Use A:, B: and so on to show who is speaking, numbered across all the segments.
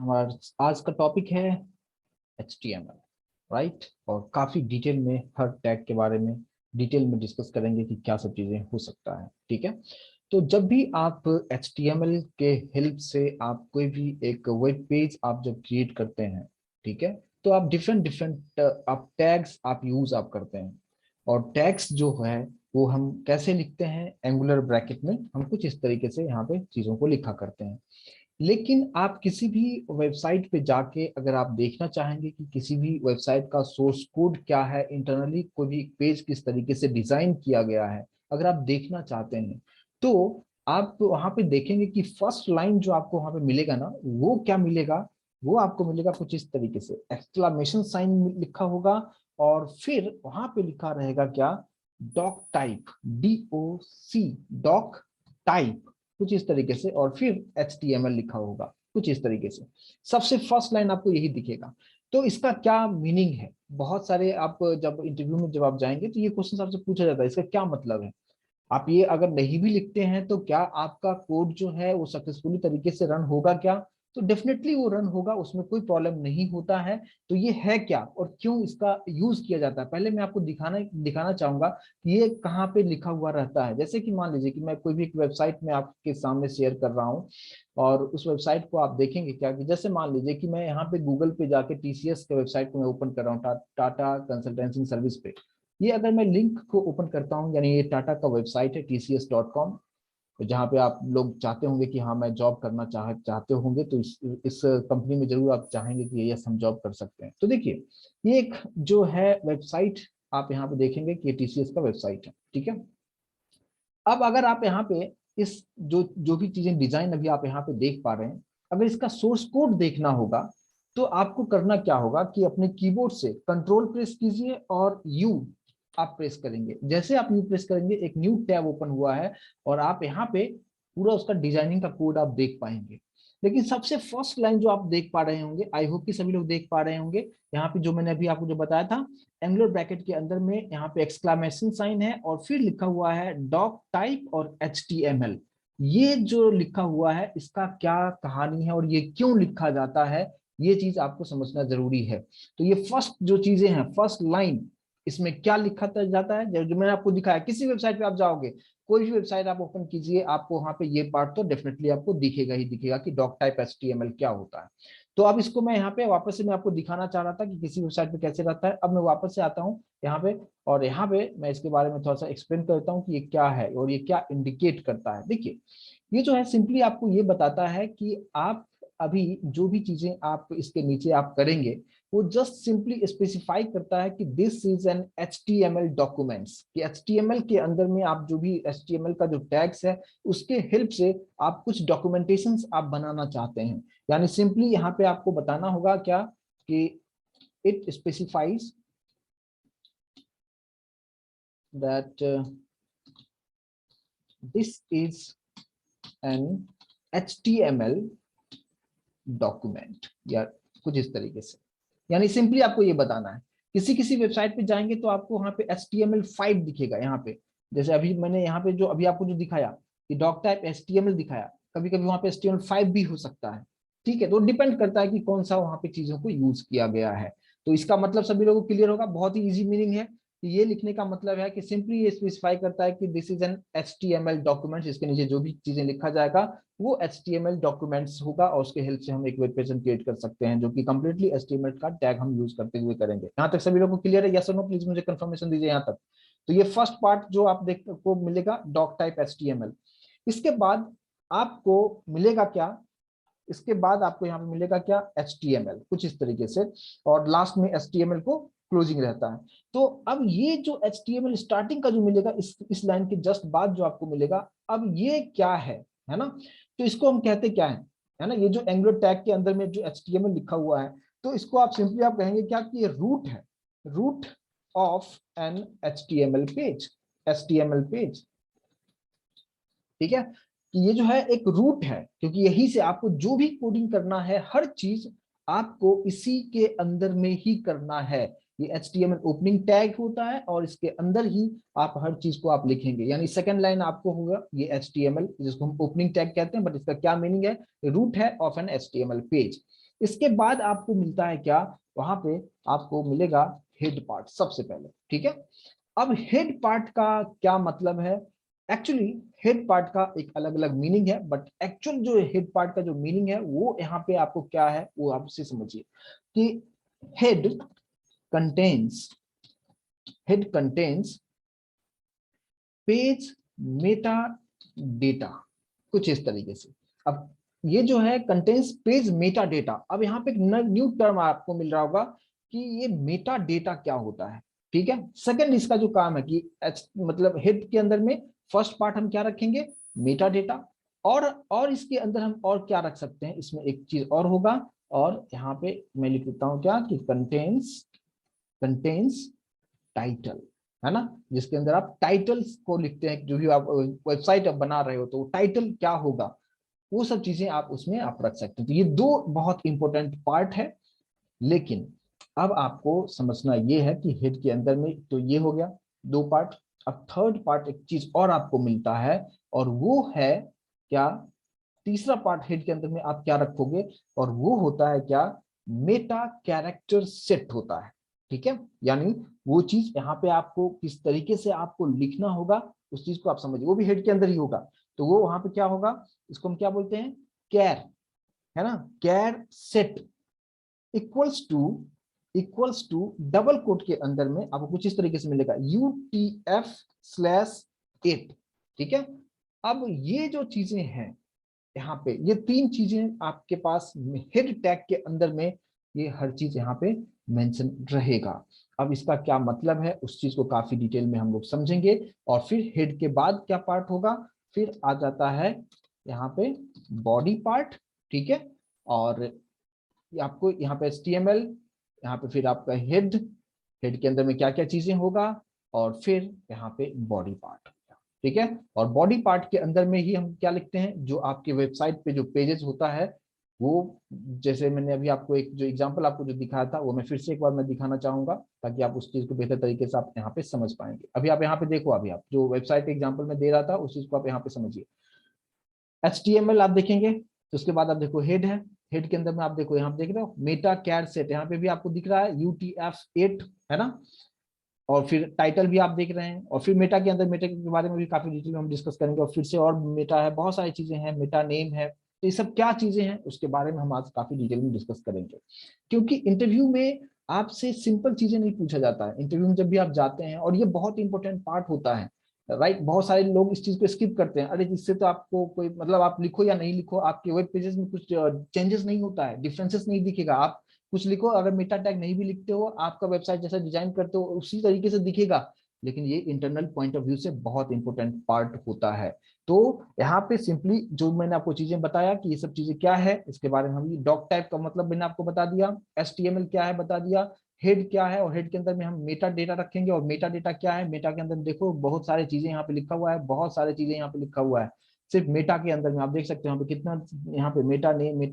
A: हमारा आज का टॉपिक है HTML, राइट। और काफी डिटेल में हर टैग के बारे में डिटेल में डिस्कस करेंगे कि क्या सब चीजें हो सकता है। ठीक है, तो जब भी आप HTML के हेल्प से आप कोई भी एक वेब पेज आप जब क्रिएट करते हैं, ठीक है, तो आप डिफरेंट डिफरेंट आप टैग्स आप यूज आप करते हैं। और टैग्स जो है वो हम कैसे लिखते हैं, एंगुलर ब्रैकेट में हम कुछ इस तरीके से यहाँ पे चीजों को लिखा करते हैं। लेकिन आप किसी भी वेबसाइट पे जाके अगर आप देखना चाहेंगे कि किसी भी वेबसाइट का सोर्स कोड क्या है, इंटरनली कोई भी पेज किस तरीके से डिजाइन किया गया है, अगर आप देखना चाहते हैं तो आप वहां पे देखेंगे कि फर्स्ट लाइन जो आपको वहां पे मिलेगा ना, वो क्या मिलेगा, वो आपको मिलेगा कुछ इस तरीके से एक्सक्लामेशन साइन लिखा होगा। और फिर वहां पे लिखा रहेगा क्या, doc type, DOC, doc type, कुछ इस तरीके से। और फिर HTML लिखा होगा कुछ इस तरीके से। सबसे फर्स्ट लाइन आपको यही दिखेगा। तो इसका क्या मीनिंग है, बहुत सारे आप जब इंटरव्यू में जब आप जाएंगे तो ये क्वेश्चन आपसे पूछा जाता है, इसका क्या मतलब है। आप ये अगर नहीं भी लिखते हैं तो क्या आपका कोड जो है वो सक्सेसफुली तरीके से रन होगा क्या, तो डेफिनेटली वो रन होगा, उसमें कोई प्रॉब्लम नहीं होता है। तो ये है क्या और क्यों इसका यूज किया जाता है, पहले मैं आपको दिखाना दिखाना चाहूंगा कि ये कहाँ पे लिखा हुआ रहता है। जैसे कि मान लीजिए कि मैं कोई भी एक वेबसाइट में आपके सामने शेयर कर रहा हूँ, और उस वेबसाइट को आप देखेंगे क्या कि जैसे मान लीजिए कि मैं यहाँ पे गूगल पे जाके TCS के वेबसाइट को मैं ओपन कर रहा हूँ, टाटा कंसल्टेंसी सर्विस पे। ये अगर मैं लिंक को ओपन करता हूँ, यानी ये टाटा का वेबसाइट है tcs.com, जहाँ पे आप लोग चाहते होंगे कि हाँ मैं जॉब करना चाहते होंगे, तो इस कंपनी में जरूर आप चाहेंगे कि यस हम जॉब कर सकते हैं। तो देखिए ये एक जो है वेबसाइट, आप यहाँ पे देखेंगे कि TCS का वेबसाइट है। ठीक है, अब अगर आप यहाँ पे इस जो जो भी चीजें डिजाइन अभी आप यहाँ पे देख पा रहे हैं, अगर इसका सोर्स कोड देखना होगा तो आपको करना क्या होगा कि अपने कीबोर्ड से कंट्रोल प्रेस कीजिए और यू आप प्रेस करेंगे। जैसे आप यू प्रेस करेंगे एक न्यू टैब ओपन हुआ है और आप यहाँ पे पूरा उसका डिजाइनिंग का कोड आप देख पाएंगे। लेकिन सबसे फर्स्ट लाइन जो आप देख पा रहे होंगे, आई होप कि सभी लोग देख पा रहे होंगे, यहाँ पे जो मैंने अभी आपको जो बताया था, एंगुलर ब्रैकेट के अंदर में यहाँ पे एक्सक्लामेशन साइन है और फिर लिखा हुआ है डॉक टाइप और HTML। ये जो लिखा हुआ है इसका क्या कहानी है और ये क्यों लिखा जाता है, ये चीज आपको समझना जरूरी है। तो ये फर्स्ट जो चीजें हैं, फर्स्ट लाइन, इसमें क्या लिखा जाता है जो मैंने आपको दिखाया, किसी वेबसाइट पे आप जाओगे, कोई भी वेबसाइट आप ओपन कीजिए, आपको वहां पे ये पार्ट तो डेफिनेटली आपको दिखेगा ही दिखेगा कि डॉक टाइप HTML क्या होता है। तो अब इसको मैं यहाँ पे वापस से मैं आपको दिखाना चाह रहा था कि किसी वेबसाइट पे कैसे रहता है। अब मैं वापस से आता हूँ यहाँ पे, और यहाँ पे मैं इसके बारे में थोड़ा सा एक्सप्लेन करता हूँ कि ये क्या है और ये क्या इंडिकेट करता है। देखिए ये जो है सिंपली आपको ये बताता है कि आप अभी जो भी चीजें आप इसके नीचे आप करेंगे, वो जस्ट सिंपली स्पेसिफाई करता है कि this is an HTML documents, कि HTML के अंदर में आप जो भी HTML का जो टैग्स है उसके हेल्प से आप कुछ डॉक्यूमेंटेशंस आप बनाना चाहते हैं। यानी सिंपली यहाँ पे आपको बताना होगा क्या कि it specifies that this is an HTML document, या कुछ इस तरीके से। यानी सिंपली आपको ये बताना है। किसी किसी वेबसाइट पे जाएंगे तो आपको वहां पे HTML5 दिखेगा यहाँ पे, जैसे अभी मैंने यहाँ पे जो अभी आपको जो दिखाया कि डॉक टाइप HTML दिखाया, कभी कभी वहां पे HTML5 भी हो सकता है। ठीक है, तो डिपेंड करता है कि कौन सा वहां पे चीजों को यूज किया गया है। तो इसका मतलब सभी लोगों को क्लियर होगा, बहुत ही इजी मीनिंग है कि ये लिखने का मतलब है कि सिंपली ये स्पेसिफाई करता है कि this is an HTML document, इसके नीचे जो भी चीजें लिखा जाएगा वो HTML डॉक्यूमेंट्स होगा, और उसके हेल्प से हम एक वेब पेज क्रिएट कर सकते हैं जो कि कंप्लीटली HTML का टैग हम यूज करते हुए करेंगे। यहाँ तक सभी लोगों को क्लियर है, यस और नो, प्लीज मुझे कंफर्मेशन दीजिए यहाँ तक। तो ये फर्स्ट पार्ट जो आप देख को मिलेगा डॉक टाइप HTML। इसके बाद आपको मिलेगा क्या, इसके बाद आपको यहाँ पे मिलेगा क्या, HTML कुछ इस तरीके से, और लास्ट में HTML को क्लोजिंग रहता है। तो अब ये जो HTML स्टार्टिंग का जो मिलेगा इस लाइन के जस्ट बाद जो आपको मिलेगा, अब ये क्या है ना, तो इसको हम कहते क्या है ना, ये जो एंगुलर टैग के अंदर में जो HTML लिखा हुआ है, तो इसको आप सिंपली आप कहेंगे क्या कि ये रूट है, root of an HTML page. ठीक है, कि ये जो है एक रूट है, क्योंकि यही से आपको जो भी कोडिंग करना है हर चीज आपको इसी के अंदर में ही करना है। ये HTML ओपनिंग टैग होता है और इसके अंदर ही आप हर चीज को आप लिखेंगे। यानी सेकंड लाइन आपको होगा ये HTML जिसको हम ओपनिंग टैग कहते हैं, बट इसका क्या मीनिंग है, रूट है ऑफ एन HTML पेज। इसके बाद आपको मिलता है क्या, वहां पे आपको मिलेगा हेड पार्ट सबसे पहले, ठीक है। अब हेड पार्ट का क्या मतलब है, एक्चुअली हेड पार्ट का एक अलग अलग मीनिंग है, बट एक्चुअल जो हेड पार्ट का जो मीनिंग है वो यहाँ पे आपको क्या है वो आपसे समझिए कि head contains, head contains page Meta data, कुछ इस तरीके से। अब ये जो है कंटेन्स पेज मेटा डेटा, अब यहाँ पे एक न्यू टर्म आपको मिल रहा होगा कि ये मेटा डेटा क्या होता है, ठीक है। सेकंड इसका जो काम है कि मतलब हेड के अंदर में फर्स्ट पार्ट हम क्या रखेंगे, मेटा डेटा, और इसके अंदर हम और क्या रख सकते हैं, इसमें एक चीज और होगा, और यहाँ पे मैं लिख देता हूँ क्या कि कंटेन्स, कंटेन्स टाइटल, है ना, जिसके अंदर आप टाइटल्स को लिखते हैं, जो भी आप वेबसाइट आप बना रहे हो तो टाइटल क्या होगा, वो सब चीजें आप उसमें आप रख सकते हैं। तो ये दो बहुत इंपॉर्टेंट पार्ट है। लेकिन अब आपको समझना ये है कि हेड के अंदर में तो ये हो गया दो पार्ट, अब थर्ड पार्ट एक चीज और आपको मिलता है, और वो है क्या, तीसरा पार्ट हेड के अंदर में आप क्या रखोगे, और वो होता है क्या, मेटा कैरेक्टर सेट होता है, ठीक है। यानी वो चीज यहाँ पे आपको किस तरीके से आपको लिखना होगा उस चीज को आप समझिए, वो भी हेड के अंदर ही होगा। तो वो वहां पे क्या होगा, इसको हम क्या बोलते हैं, कैर, है ना, char set equals to double quote के अंदर में आपको कुछ इस तरीके से मिलेगा UTF/8, ठीक है। अब ये जो चीजें हैं यहाँ पे, ये तीन चीजें आपके पास हेड टैग के अंदर में, ये हर चीज यहाँ पे मेंशन रहेगा। अब इसका क्या मतलब है उस चीज को काफी डिटेल में हम लोग समझेंगे, और फिर हेड के बाद क्या पार्ट होगा, फिर आ जाता है यहाँ पे बॉडी पार्ट, ठीक है। और आपको यहाँ पे HTML, यहाँ पे फिर आपका हेड, हेड के अंदर में क्या क्या चीजें होगा, और फिर यहाँ पे बॉडी पार्ट, ठीक है। और बॉडी पार्ट के अंदर में ही हम क्या लिखते हैं, जो आपके वेबसाइट पे जो पेजेस होता है वो, जैसे मैंने अभी आपको एक जो एग्जांपल आपको जो दिखाया था वो मैं फिर से एक बार मैं दिखाना चाहूंगा, ताकि आप उस चीज को बेहतर तरीके से आप यहाँ पे समझ पाएंगे। अभी आप यहाँ पे देखो, अभी आप जो वेबसाइट एग्जाम्पल में दे रहा था उस चीज को आप यहाँ पे समझिए। HTML आप देखेंगे तो उसके बाद आप देखो हेड है, हेड के अंदर में आप देखो, यहाँ पे देख रहे हो मेटा कैर सेट, यहाँ पे भी आपको दिख रहा है UTF-8, है ना। और फिर टाइटल भी आप देख रहे हैं, और फिर मेटा के अंदर मेटा के बारे में भी काफी डिटेल में हम डिस्कस करेंगे, और फिर से और मेटा है, बहुत सारी चीजें हैं, मेटा नेम है, तो ये सब क्या चीजें हैं उसके बारे में हम आज काफी डिटेल में डिस्कस करेंगे। क्योंकि इंटरव्यू में आपसे सिंपल चीजें नहीं पूछा जाता है, इंटरव्यू में जब भी आप जाते हैं, और ये बहुत इंपॉर्टेंट पार्ट होता है, राइट। बहुत सारे लोग इस चीज को स्किप करते हैं, अरे जिससे तो आपको कोई मतलब, आप लिखो या नहीं लिखो आपके वेब पेजेस में कुछ चेंजेस नहीं होता है, डिफरेंसेस नहीं दिखेगा, आप कुछ लिखो, अगर मेटा टैग नहीं भी लिखते हो, आपका वेबसाइट जैसा डिजाइन करते हो उसी तरीके से दिखेगा, लेकिन ये इंटरनल पॉइंट ऑफ व्यू से बहुत इंपॉर्टेंट पार्ट होता है। तो यहाँ पे सिंपली जो मैंने आपको चीजें बताया कि ये सब चीजें क्या है, इसके बारे में हम, डॉक टाइप का मतलब मैंने आपको बता दिया, HTML क्या है बता दिया, हेड क्या है, और हेड के अंदर में हम मेटा डेटा रखेंगे, और मेटा डेटा क्या है, मेटा के अंदर देखो बहुत सारी चीजें यहाँ पे लिखा हुआ है, बहुत सारी चीजें यहाँ पे लिखा हुआ है, सिर्फ मेटा के अंदर में आप देख सकते हो यहाँ पे कितना, यहाँ पे मेटा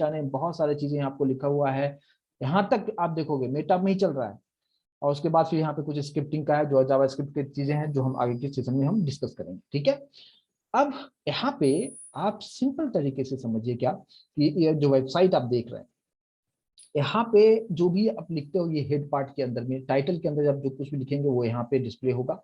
A: नेम बहुत सारी चीजें आपको लिखा हुआ है, यहाँ तक आप देखोगे मेटा में ही चल रहा है। और उसके बाद फिर यहाँ पे कुछ स्क्रिप्टिंग का है, जो जावास्क्रिप्ट की चीजें हैं, जो हम आगे के सेशन में हम डिस्कस करेंगे, ठीक है। अब यहाँ पे आप सिंपल तरीके से समझिए क्या कि ये जो वेबसाइट आप देख रहे हैं, यहाँ पे जो भी आप लिखते हो ये हेड पार्ट के अंदर में, टाइटल के अंदर जब जो कुछ भी लिखेंगे वो यहाँ पे डिस्प्ले होगा।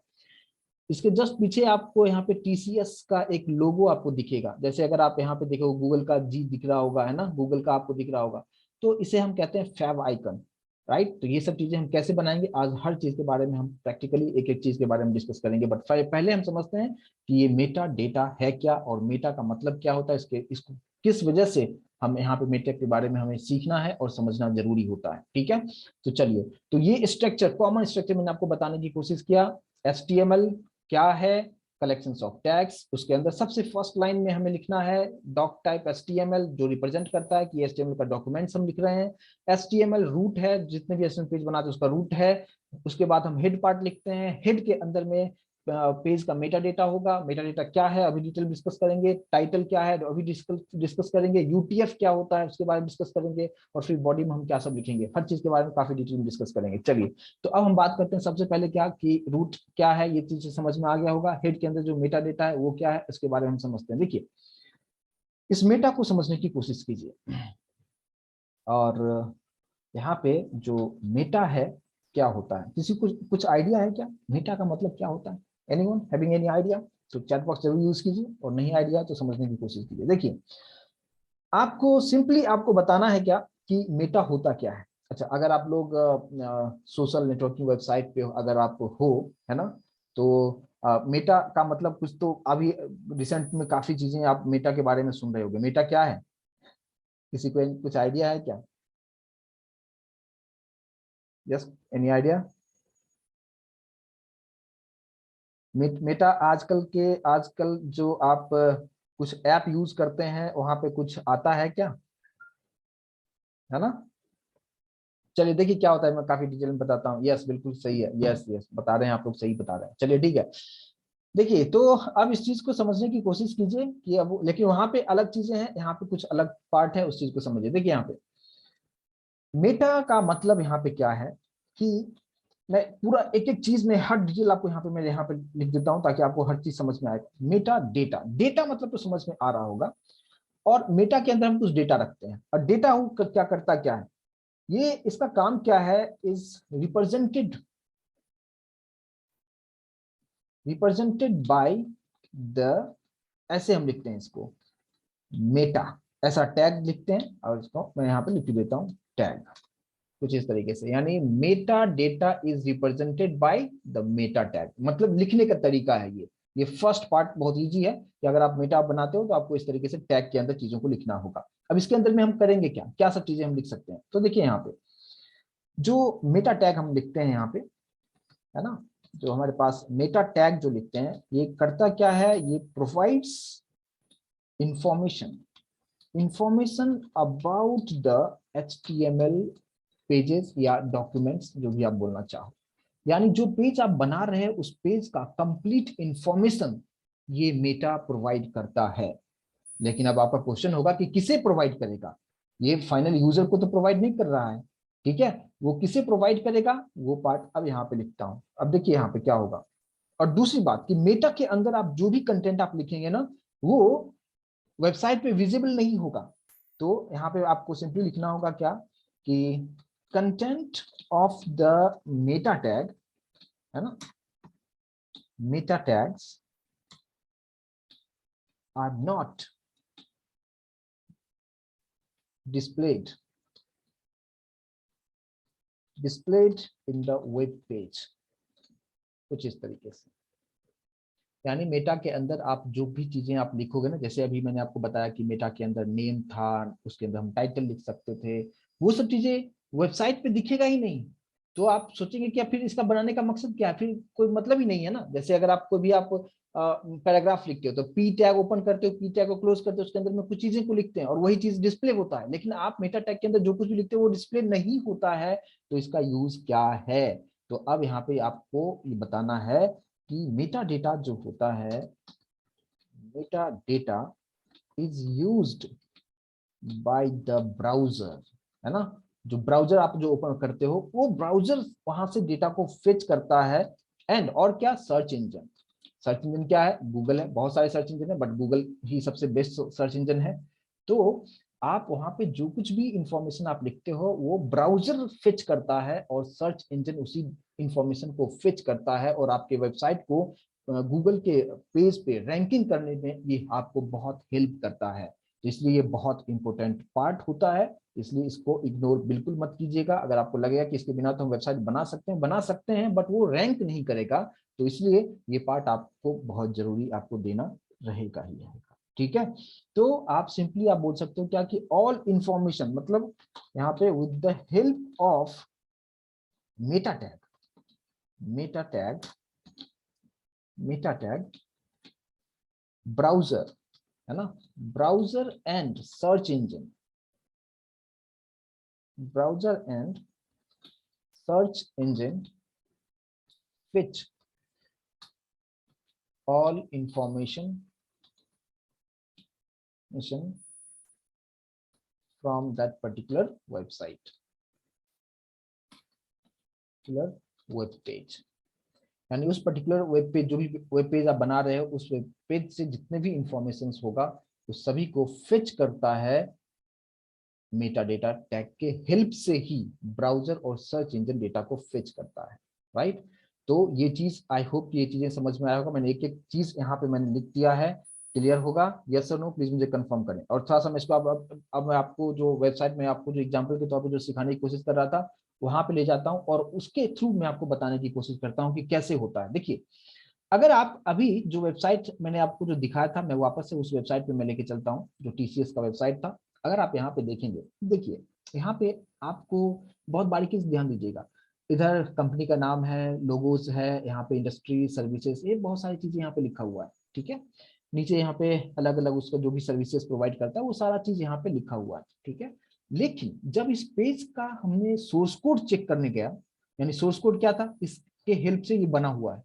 A: इसके जस्ट पीछे आपको यहाँ पे TCS का एक लोगो आपको दिखेगा, जैसे अगर आप यहाँ पे देखो गूगल का जी दिख रहा होगा, है ना, गूगल का आपको दिख रहा होगा, तो इसे हम कहते हैं फैब आइकन, राइट। तो ये सब चीजें हम कैसे बनाएंगे, आज हर चीज के बारे में हम प्रैक्टिकली एक एक चीज के बारे में डिस्कस करेंगे, बट पहले हम समझते हैं कि ये मेटा डेटा है क्या, और मेटा का मतलब क्या होता है, इसको किस वजह से हम यहाँ पे मेटा के बारे में हमें सीखना है और समझना जरूरी होता है, ठीक है। तो चलिए, तो ये स्ट्रक्चर, कॉमन स्ट्रक्चर मैंने आपको बताने की कोशिश किया। HTML क्या है, कलेक्शंस ऑफ टैग्स, उसके अंदर सबसे फर्स्ट लाइन में हमें लिखना है डॉक टाइप HTML, जो रिप्रेजेंट करता है कि HTML का डॉक्यूमेंट्स हम लिख रहे हैं। HTML रूट है, जितने भी HTML पेज बनाते हैं उसका रूट है। उसके बाद हम हेड पार्ट लिखते हैं, हेड के अंदर में पेज का मेटा डेटा होगा, मेटा डेटा क्या है अभी डिटेल डिस्कस करेंगे, टाइटल क्या है अभी डिस्कस करेंगे, UTF क्या होता है उसके बारे में डिस्कस करेंगे, और फिर बॉडी में हम क्या सब लिखेंगे, हर चीज के बारे में काफी डिटेल में डिस्कस करेंगे। चलिए, तो अब हम बात करते हैं सबसे पहले क्या कि रूट क्या है, ये चीज समझ में आ गया होगा, हेड के अंदर जो मेटा डेटा है वो क्या है इसके बारे में हम समझते हैं। देखिए, इस मेटा को समझने की कोशिश कीजिए। और यहाँ पे जो मेटा है क्या होता है, किसी को कुछ आइडिया है क्या मेटा का मतलब क्या होता है? Anyone having any idea? तो चैट बॉक्स जरूर यूज कीजिए, और नहीं आइडिया तो समझने की कोशिश कीजिए। देखिए, आपको सिंपली आपको बताना है क्या कि मेटा होता क्या है। अच्छा, अगर आप लोग सोशल नेटवर्किंग वेबसाइट पे अगर आप हो, है ना, तो मेटा का मतलब कुछ तो अभी रिसेंट में काफी चीजें आप मेटा के बारे में सुन रहे होंगे। मेटा क्या है, किसी को कुछ आइडिया है क्या? Yes, any idea? मेटा आजकल जो आप कुछ ऐप यूज करते हैं वहां पे कुछ आता है क्या, है ना? चलिए देखिए क्या होता है, मैं काफी डिटेल में बताता हूँ। यस, बिल्कुल सही है, यस यस बता रहे हैं आप लोग, सही बता रहे हैं। चलिए ठीक है। देखिए, तो अब इस चीज को समझने की कोशिश कीजिए कि अब लेकिन वहां पे अलग चीजें हैं, यहाँ पे कुछ अलग पार्ट है, उस चीज को समझिए। देखिए यहाँ पे मेटा का मतलब यहाँ पे क्या है कि मैं पूरा एक एक चीज में हर डिटेल आपको यहाँ पे मैं यहाँ पे लिख देता हूँ ताकि आपको हर चीज समझ में आए। मेटा डेटा, डेटा मतलब तो समझ में आ रहा होगा। और मेटा के अंदर हम कुछ डेटा रखते हैं, और डेटा क्या करता क्या है, ये इसका काम क्या है, इज रिप्रेजेंटेड बाय द, ऐसे हम लिखते हैं इसको, मेटा, ऐसा टैग लिखते हैं, और इसको मैं यहाँ पे लिख देता हूँ टैग, कुछ इस तरीके से। यानी Meta data is represented by the meta tag, मतलब लिखने का तरीका है ये फर्स्ट पार्ट बहुत इजी है कि अगर आप मेटा बनाते हो तो आपको इस तरीके से टैग के अंदर चीजों को लिखना होगा। अब इसके अंदर में हम करेंगे क्या क्या सब चीजें हम लिख सकते हैं, तो देखिए यहाँ पे जो मेटा टैग हम लिखते हैं यहाँ पे, है ना, जो हमारे पास मेटा टैग जो लिखते हैं, ये करता क्या है, ये provides information information about the HTML pages या डॉक्यूमेंट्स, जो भी आप बोलना चाहो। यानी जो पेज आप बना रहे हैं उस पेज का कंप्लीट इंफॉर्मेशन ये मेटा प्रोवाइड करता है। लेकिन अब आपका क्वेश्चन होगा कि किसे प्रोवाइड करेगा, ये फाइनल यूजर को तो प्रोवाइड नहीं कर रहा है, ठीक है, वो किसे प्रोवाइड करेगा, वो पार्ट अब यहाँ पे लिखता हूं। अब देखिए यहाँ पे क्या होगा। और दूसरी बात कि मेटा के अंदर आप जो भी कंटेंट आप लिखेंगे ना, वो वेबसाइट पे विजिबल नहीं होगा। तो यहाँ पे आपको सिंपली लिखना होगा क्या कि content of the meta tag, है ना, meta tags are not displayed displayed in the web page, कुछ इस तरीके से। यानी मेटा के अंदर आप जो भी चीजें आप लिखोगे ना, जैसे अभी मैंने आपको बताया कि मेटा के अंदर नेम था, उसके अंदर हम टाइटल लिख सकते थे, वो सब चीजें वेबसाइट पे दिखेगा ही नहीं। तो आप सोचेंगे कि फिर इसका बनाने का मकसद क्या है, फिर कोई मतलब ही नहीं है ना। जैसे अगर आप कोई भी आप पैराग्राफ लिखते हो तो पी टैग ओपन करते हो, पी टैग को क्लोज करते हो, उसके अंदर में कुछ चीजें को लिखते हैं और वही चीज डिस्प्ले होता है। लेकिन आप मेटा टैग के अंदर जो कुछ भी लिखते हो वो डिस्प्ले नहीं होता है, तो इसका यूज क्या है। तो अब यहाँ पे आपको ये बताना है कि मेटा डेटा जो होता है, Meta data is used by the browser, है ना, जो ब्राउजर आप जो ओपन करते हो वो ब्राउजर वहां से डेटा को फेच करता है। एंड और क्या, सर्च इंजन, सर्च इंजन क्या है, गूगल है, बहुत सारे सर्च इंजन है बट गूगल ही सबसे बेस्ट सर्च इंजन है। तो आप वहां पे जो कुछ भी इंफॉर्मेशन आप लिखते हो वो ब्राउजर फिच करता है, और सर्च इंजन उसी इंफॉर्मेशन को फिच करता है, और आपके वेबसाइट को गूगल के पेज पे रैंकिंग करने में ये आपको बहुत हेल्प करता है। तो इसलिए ये बहुत इंपॉर्टेंट पार्ट होता है, इसलिए इसको इग्नोर बिल्कुल मत कीजिएगा। अगर आपको लगेगा कि इसके बिना तो हम वेबसाइट बना सकते हैं बट वो रैंक नहीं करेगा, तो इसलिए ये पार्ट आपको बहुत जरूरी आपको देना रहेगा ही रहेगा, ठीक है। तो आप सिंपली आप बोल सकते हो क्या कि ऑल इंफॉर्मेशन, मतलब यहाँ पे with the help of Meta tag, Meta tag, Meta tag, browser, है ना, browser and search engine, browser and search engine which all information from that particular website, particular web page। यानी उस particular web page, जो भी web page आप बना रहे हो उस वेब पेज से जितने भी इंफॉर्मेशन होगा उस सभी को फिच करता है मेटा डेटा टैग के हेल्प से ही ब्राउजर और सर्च इंजन डेटा को फेच करता है, राइट। तो ये चीज आई होप ये चीजें समझ में आया होगा। मैंने एक एक चीज यहाँ पे मैंने लिख दिया है, क्लियर होगा? यस और नो प्लीज मुझे कंफर्म करें। और थोड़ा सा मैं इसको अब मैं आपको जो वेबसाइट में आपको जो एग्जांपल के तौर पे जो सिखाने की कोशिश कर रहा था वहां पे ले जाता हूँ और उसके थ्रू मैं आपको बताने की कोशिश करता हूँ कि कैसे होता है। देखिए, अगर आप अभी जो वेबसाइट मैंने आपको जो दिखाया था, मैं वापस से उस वेबसाइट पे मैं लेके चलता हूँ जो टीसीएस का वेबसाइट था। अगर आप यहाँ पे देखेंगे, देखिए यहाँ पे आपको बहुत बारीकी से ध्यान दीजिएगा। इधर कंपनी का नाम है, लोगोस है, यहाँ पे इंडस्ट्री सर्विसेज, ये बहुत सारी चीजें यहाँ पे लिखा हुआ है, ठीक है। नीचे यहाँ पे अलग अलग उसका जो भी सर्विसेज प्रोवाइड करता है वो सारा चीज यहाँ पे लिखा हुआ है, ठीक है। लेकिन जब इस पेज का हमने सोर्स कोड चेक करने गया, यानी सोर्स कोड क्या था, इसके हेल्प से ये बना हुआ है।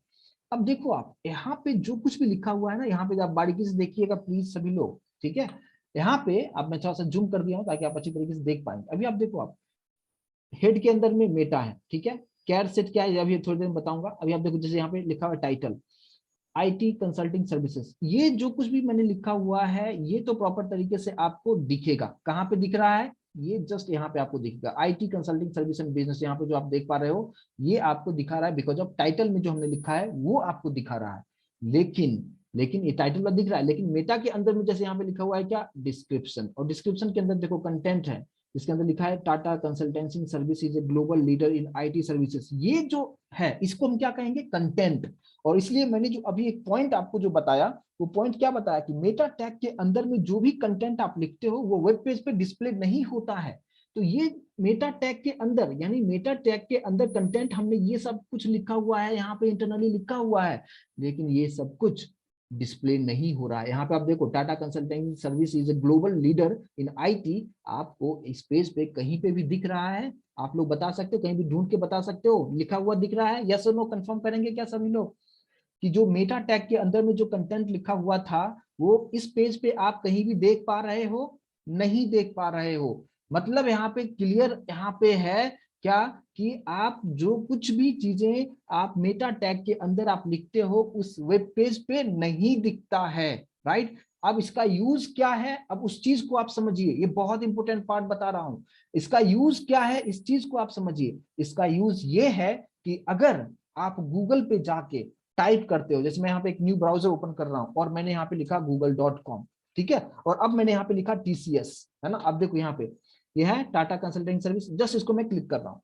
A: अब देखो आप यहाँ पे जो कुछ भी लिखा हुआ है ना, यहाँ पे आप बारीकी से देखिएगा प्लीज सभी लोग, ठीक है। यहाँ पे अब मैं थोड़ा सा जूम कर दिया हूँ ताकि आप अच्छी तरीके से देख पाएंगे। अभी आप देखो, आप हेड के अंदर में मेटा है, ठीक है। कैर सेट क्या है अभी थोड़ी देर में बताऊंगा। अभी आप देखो जैसे यहाँ पे लिखा हुआ है टाइटल आईटी कंसल्टिंग सर्विसेज, ये जो कुछ भी मैंने लिखा हुआ है ये तो प्रॉपर तरीके से आपको दिखेगा। कहाँ पे दिख रहा है? ये जस्ट यहाँ पे आपको दिखेगा, IT consulting service and business, यहाँ पे जो आप देख पा रहे हो ये आपको दिखा रहा है बिकॉज ऑफ टाइटल में जो हमने लिखा है वो आपको दिखा रहा है। लेकिन लेकिन ये टाइटल में दिख रहा है, लेकिन मेटा के अंदर में जैसे यहाँ पे लिखा हुआ है क्या, डिस्क्रिप्शन, और डिस्क्रिप्शन के अंदर देखो कंटेंट है। इसके अंदर लिखा है Tata consultancy service is a global leader in IT services, ये जो है इसको हम क्या कहेंगे, कंटेंट। और इसलिए मैंने जो अभी एक पॉइंट आपको जो बताया, वो पॉइंट क्या बताया कि मेटा टैग के अंदर में जो भी कंटेंट आप लिखते हो वो वेब पेज पे डिस्प्ले नहीं होता है। तो ये मेटा टैग के अंदर, यानी मेटा टैग के अंदर कंटेंट हमने ये सब कुछ लिखा हुआ है, यहाँ पे इंटरनली लिखा हुआ है, लेकिन ये सब कुछ डिस्प्ले नहीं हो रहा है। यहाँ पे आप देखो Tata consultancy service is a global leader in IT, आपको इस पेज पे कहीं पे भी दिख रहा है? आप लोग बता सकते हो, कहीं भी ढूंढ के बता सकते हो लिखा हुआ दिख रहा है? यस और नो कंफर्म करेंगे क्या सभी लोग कि जो मेटा टैग के अंदर में जो कंटेंट लिखा हुआ था वो इस पेज पे आप कहीं भी देख पा रहे हो? नहीं देख पा रहे हो। मतलब यहाँ पे क्लियर यहाँ पे है क्या कि आप जो कुछ भी चीजें आप मेटा टैग के अंदर आप लिखते हो उस वेब पेज पे नहीं दिखता है, राइट। अब इसका यूज क्या है, अब उस चीज को आप समझिए, ये बहुत इंपॉर्टेंट पार्ट बता रहा हूं। इसका यूज क्या है, इस चीज को आप समझिए। इसका यूज ये है कि अगर आप गूगल पे जाके टाइप करते हो, जैसे मैं यहाँ पे एक न्यू ब्राउजर ओपन कर रहा हूँ और मैंने यहाँ पे लिखा google.com, ठीक है, और अब मैंने यहाँ पे लिखा TCS, है ना। अब देखो यहाँ पे ये है टाटा कंसल्टिंग सर्विस, जस्ट इसको मैं क्लिक कर रहा हूँ।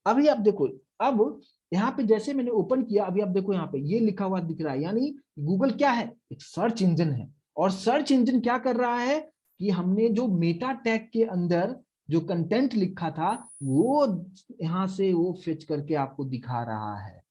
A: अभी आप देखो, अब यहाँ पे जैसे मैंने ओपन किया, अभी आप देखो यहाँ पे ये लिखा हुआ दिख रहा है, यानी गूगल क्या है, एक सर्च इंजन है। और सर्च इंजन क्या कर रहा है कि हमने जो मेटा टैग के अंदर जो कंटेंट लिखा था वो यहाँ से वो फेच करके आपको दिखा रहा है।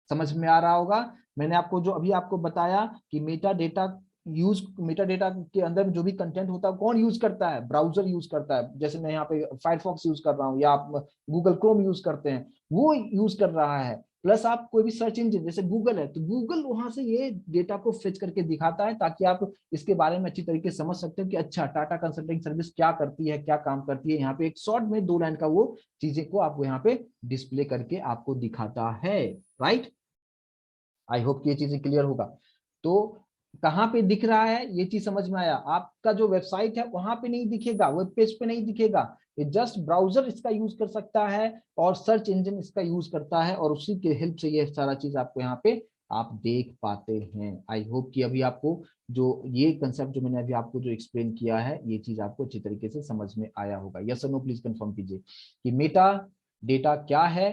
A: समझ में आ रहा होगा? मैंने आपको जो अभी आपको बताया कि मेटा डेटा के अंदर जो भी कंटेंट होता है कौन यूज करता है, ब्राउजर यूज करता है। जैसे मैं यहाँ पे फायरफॉक्स यूज कर रहा हूँ या आप गूगल क्रोम यूज करते हैं, वो यूज कर रहा है। प्लस आप कोई भी सर्च इंजन जैसे गूगल है तो गूगल वहां से ये डेटा को फेच करके दिखाता है ताकि आप इसके बारे में अच्छी तरीके से समझ सकते हो कि अच्छा टाटा कंसल्टिंग सर्विस क्या करती है, क्या काम करती है। यहाँ पे एक शॉर्ट में 2 लाइन का वो चीजें को आपको यहाँ पे डिस्प्ले करके आपको दिखाता है, राइट। आई होप कि ये चीजें क्लियर होगा। तो कहाँ पे दिख रहा है ये चीज समझ में आया? आपका जो वेबसाइट है वहां पे नहीं दिखेगा, वेब पेज पे नहीं दिखेगा, ये जस्ट ब्राउजर इसका यूज कर सकता है और सर्च इंजन इसका यूज करता है और उसी के हेल्प से ये सारा चीज आपको यहाँ पे आप देख पाते हैं। आई होप कि अभी आपको जो ये कंसेप्ट जो मैंने अभी आपको जो एक्सप्लेन किया है ये चीज आपको अच्छी तरीके से समझ में आया होगा। यस और नो प्लीज कंफर्म कीजिए कि मेटा डेटा क्या है।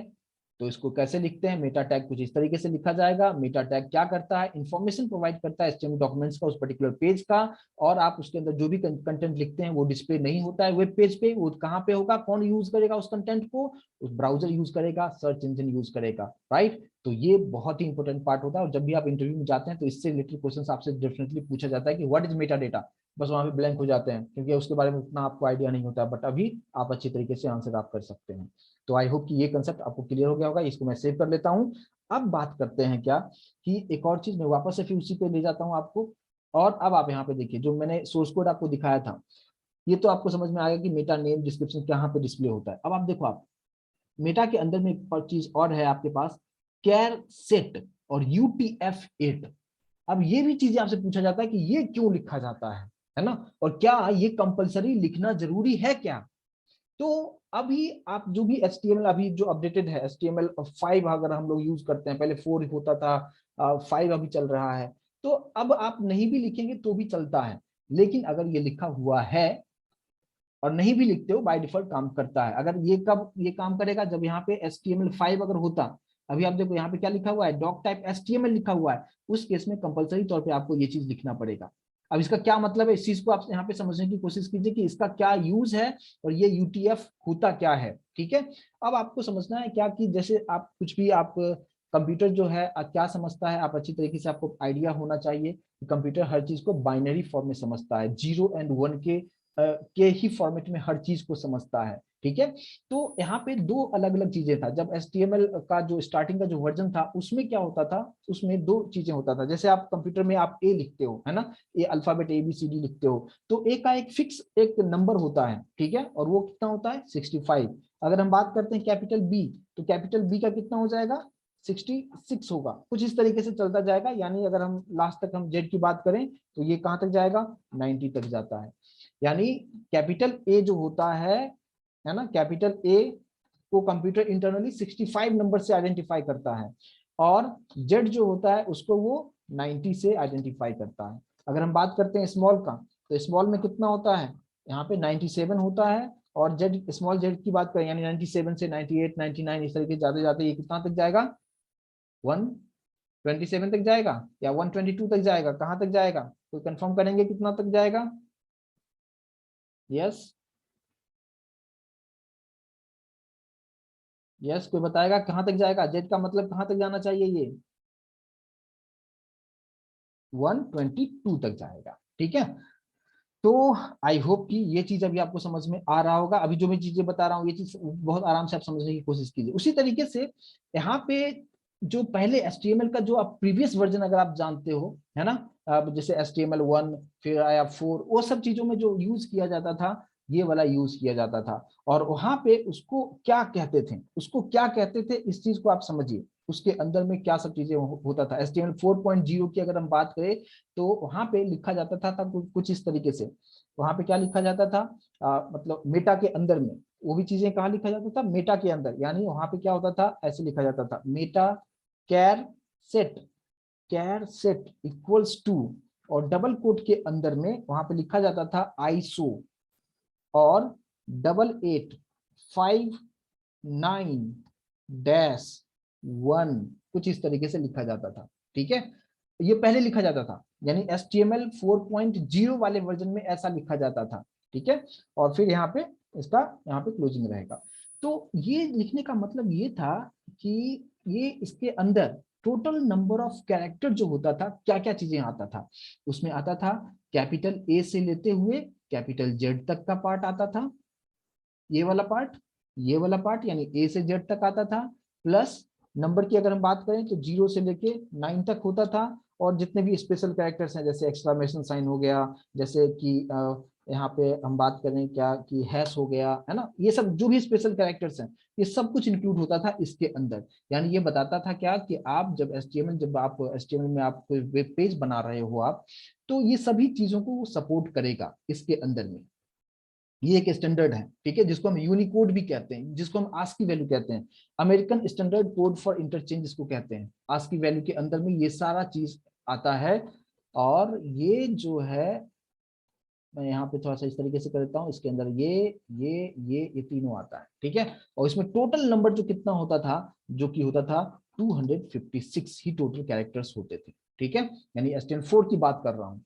A: तो इसको कैसे लिखते हैं, मेटा टैग कुछ इस तरीके से लिखा जाएगा। मेटा टैग क्या करता है, इंफॉर्मेशन प्रोवाइड करता है एचटीएमएल डॉक्यूमेंट्स का, उस पर्टिकुलर पेज का, और आप उसके अंदर जो भी कंटेंट लिखते हैं वो डिस्प्ले नहीं होता है वेब पेज पे। वो कहाँ पे होगा, कौन यूज करेगा उस कंटेंट को, उस ब्राउजर यूज करेगा, सर्च इंजन यूज करेगा, राइट। तो ये बहुत ही इंपॉर्टेंट पार्ट होता है और जब भी आप इंटरव्यू में जाते हैं तो इससे रिलेटेड क्वेश्चन आपसे डेफिनेटली पूछा जाता है कि व्हाट इज मेटा डेटा। बस वहां पे ब्लैंक हो जाते हैं क्योंकि उसके बारे में उतना आपको आइडिया नहीं होता, बट अभी आप अच्छी तरीके से आंसर आप कर सकते हैं। तो आई होप कि ये कंसेप्ट आपको क्लियर हो गया होगा। इसको मैं सेव कर लेता हूं। अब बात करते हैं क्या कि एक और चीज मैं वापस से फिर उसी पे ले जाता हूं आपको। और अब आप यहाँ पे देखिए जो मैंने सोर्स कोड आपको दिखाया था, ये तो आपको समझ में आएगा कि मेटा नेम डिस्क्रिप्शन कहाँ पे डिस्प्ले होता है। अब आप देखो, आप मेटा के अंदर में एक चीज और है आपके पास, कैर सेट और UTF-8। अब ये भी चीजें आपसे पूछा जाता है कि ये क्यों लिखा जाता है ना, और क्या ये कंपलसरी लिखना जरूरी है क्या? तो अभी आप जो भी HTML अभी जो अपडेटेड है, HTML5 अगर हम लोग यूज करते हैं, पहले 4 होता था, 5 अभी चल रहा है, तो अब आप नहीं भी लिखेंगे तो भी चलता है। लेकिन अगर ये लिखा हुआ है और नहीं भी लिखते हो, बाय डिफॉल्ट काम करता है। अगर ये कब ये काम करेगा, जब यहाँ पे HTML5 अगर होता, अभी आप देखो यहाँ पे क्या लिखा हुआ है, डॉक टाइप HTML लिखा हुआ है, उस केस में कंपलसरी तौर पे आपको ये चीज लिखना पड़ेगा। अब इसका क्या मतलब है, इस चीज को आप यहाँ पे समझने की कोशिश कीजिए कि इसका क्या यूज है और ये UTF होता क्या है। ठीक है, अब आपको समझना है क्या कि जैसे आप कुछ भी आप कंप्यूटर जो है क्या समझता है, आप अच्छी तरीके से आपको आइडिया होना चाहिए कि कंप्यूटर हर चीज को बाइनरी फॉर्म में समझता है, 0 एंड 1 के ही फॉर्मेट में हर चीज को समझता है। ठीक है, तो यहाँ पे दो अलग अलग चीजें था। जब HTML का जो स्टार्टिंग का जो वर्जन था, उसमें क्या होता था, उसमें दो चीजें होता था। जैसे आप कंप्यूटर में आप ए लिखते हो, है ना, ये अल्फाबेट ABCD लिखते हो, तो ए का एक फिक्स एक नंबर होता है, ठीक है, और वो कितना होता है 65। अगर हम बात करते हैं कैपिटल बी, तो कैपिटल बी का कितना हो जाएगा 66 होगा, कुछ इस तरीके से चलता जाएगा। यानी अगर हम लास्ट तक हम जेड की बात करें तो ये कहां तक जाएगा 90 तक जाता है। यानी कैपिटल ए जो होता है ना, कैपिटल ए को कंप्यूटर इंटरनली 65 नंबर से आइडेंटिफाई करता है, और जेड जो होता है उसको वो 90 से आइडेंटिफाई करता है। अगर हम बात करते हैं स्मॉल का, तो स्मॉल में कितना होता है, यहाँ पे 97 होता है, और जेड स्मॉल जेड की बात करें यानी 97 से 98 99 इस तरीके जाते जाते ये कितना तक जाएगा 127 तक जाएगा या 122 तक जाएगा, कहां तक जाएगा, तो कंफर्म करेंगे कितना तक जाएगा। यस यस, कोई बताएगा कहां तक जाएगा, जेड का मतलब कहां तक जाना चाहिए, ये 122 तक जाएगा। ठीक है, तो आई होप कि ये चीज अभी आपको समझ में आ रहा होगा। अभी जो मैं चीजें बता रहा हूँ ये चीज बहुत आराम से आप समझने की कोशिश कीजिए। उसी तरीके से यहाँ पे जो पहले HTML का जो आप प्रीवियस वर्जन अगर आप जानते हो, है ना, अब जैसे HTML1 फिर आया 4, वो सब चीजों में जो यूज किया जाता था, ये वाला यूज किया जाता था। और वहां पे उसको क्या कहते थे, उसको क्या कहते थे, इस चीज को आप समझिए, उसके अंदर में क्या सब चीजें होता था। HTML 4.0 की अगर हम बात करें, तो वहां पे लिखा जाता था कुछ इस तरीके से। वहां पे क्या लिखा जाता था, मतलब मेटा के अंदर में वो भी चीजें कहाँ लिखा जाता था, मेटा के अंदर। यानी वहां पे क्या होता था, ऐसे लिखा जाता था, meta char set, char set equals to, और डबल कोट के अंदर में वहां पे लिखा जाता था आईसो, और 8859-1, कुछ इस तरीके से लिखा जाता था। ठीक है, ये पहले लिखा जाता था, यानी HTML 4.0 वाले वर्जन में ऐसा लिखा जाता था। ठीक है, और फिर यहाँ पे इसका यहाँ पे क्लोजिंग रहेगा। तो ये लिखने का मतलब ये था कि ये इसके अंदर टोटल नंबर ऑफ कैरेक्टर जो होता था, क्या क्या चीजें आता था, उसमें आता था कैपिटल ए से लेते हुए कैपिटल जेड तक का पार्ट आता था, ये वाला पार्ट, ये वाला पार्ट, यानी ए से जेड तक आता था। प्लस नंबर की अगर हम बात करें तो 0 से लेके 9 तक होता था, और जितने भी स्पेशल कैरेक्टर्स हैं जैसे एक्सक्लेमेशन साइन हो गया, जैसे कि यहाँ पे हम बात करें क्या कि हैश हो गया, है ना, ये सब जो भी स्पेशल कैरेक्टर्स हैं, ये सब कुछ इंक्लूड होता था इसके अंदर। यानी ये बताता था क्या कि आप जब एचटीएमएल में आप कोई वेब पेज बना रहे हो आप, तो ये सभी चीजों को वो सपोर्ट करेगा इसके अंदर में। ये एक स्टैंडर्ड है, ठीक है, जिसको हम यूनिकोड भी कहते हैं, जिसको हम आस्की वैल्यू कहते हैं, American standard code for interchange जिसको कहते हैं। आस्की वैल्यू के अंदर में ये सारा चीज आता है, और ये जो है मैं यहाँ पे थोड़ा सा इस तरीके से कर देता हूँ, इसके अंदर ये तीनों आता है। ठीक है, और इसमें टोटल नंबर जो कितना होता था, जो कि होता था 256 ही टोटल कैरेक्टर्स होते थे। ठीक है, यानी HTML4 की बात कर रहा हूँ।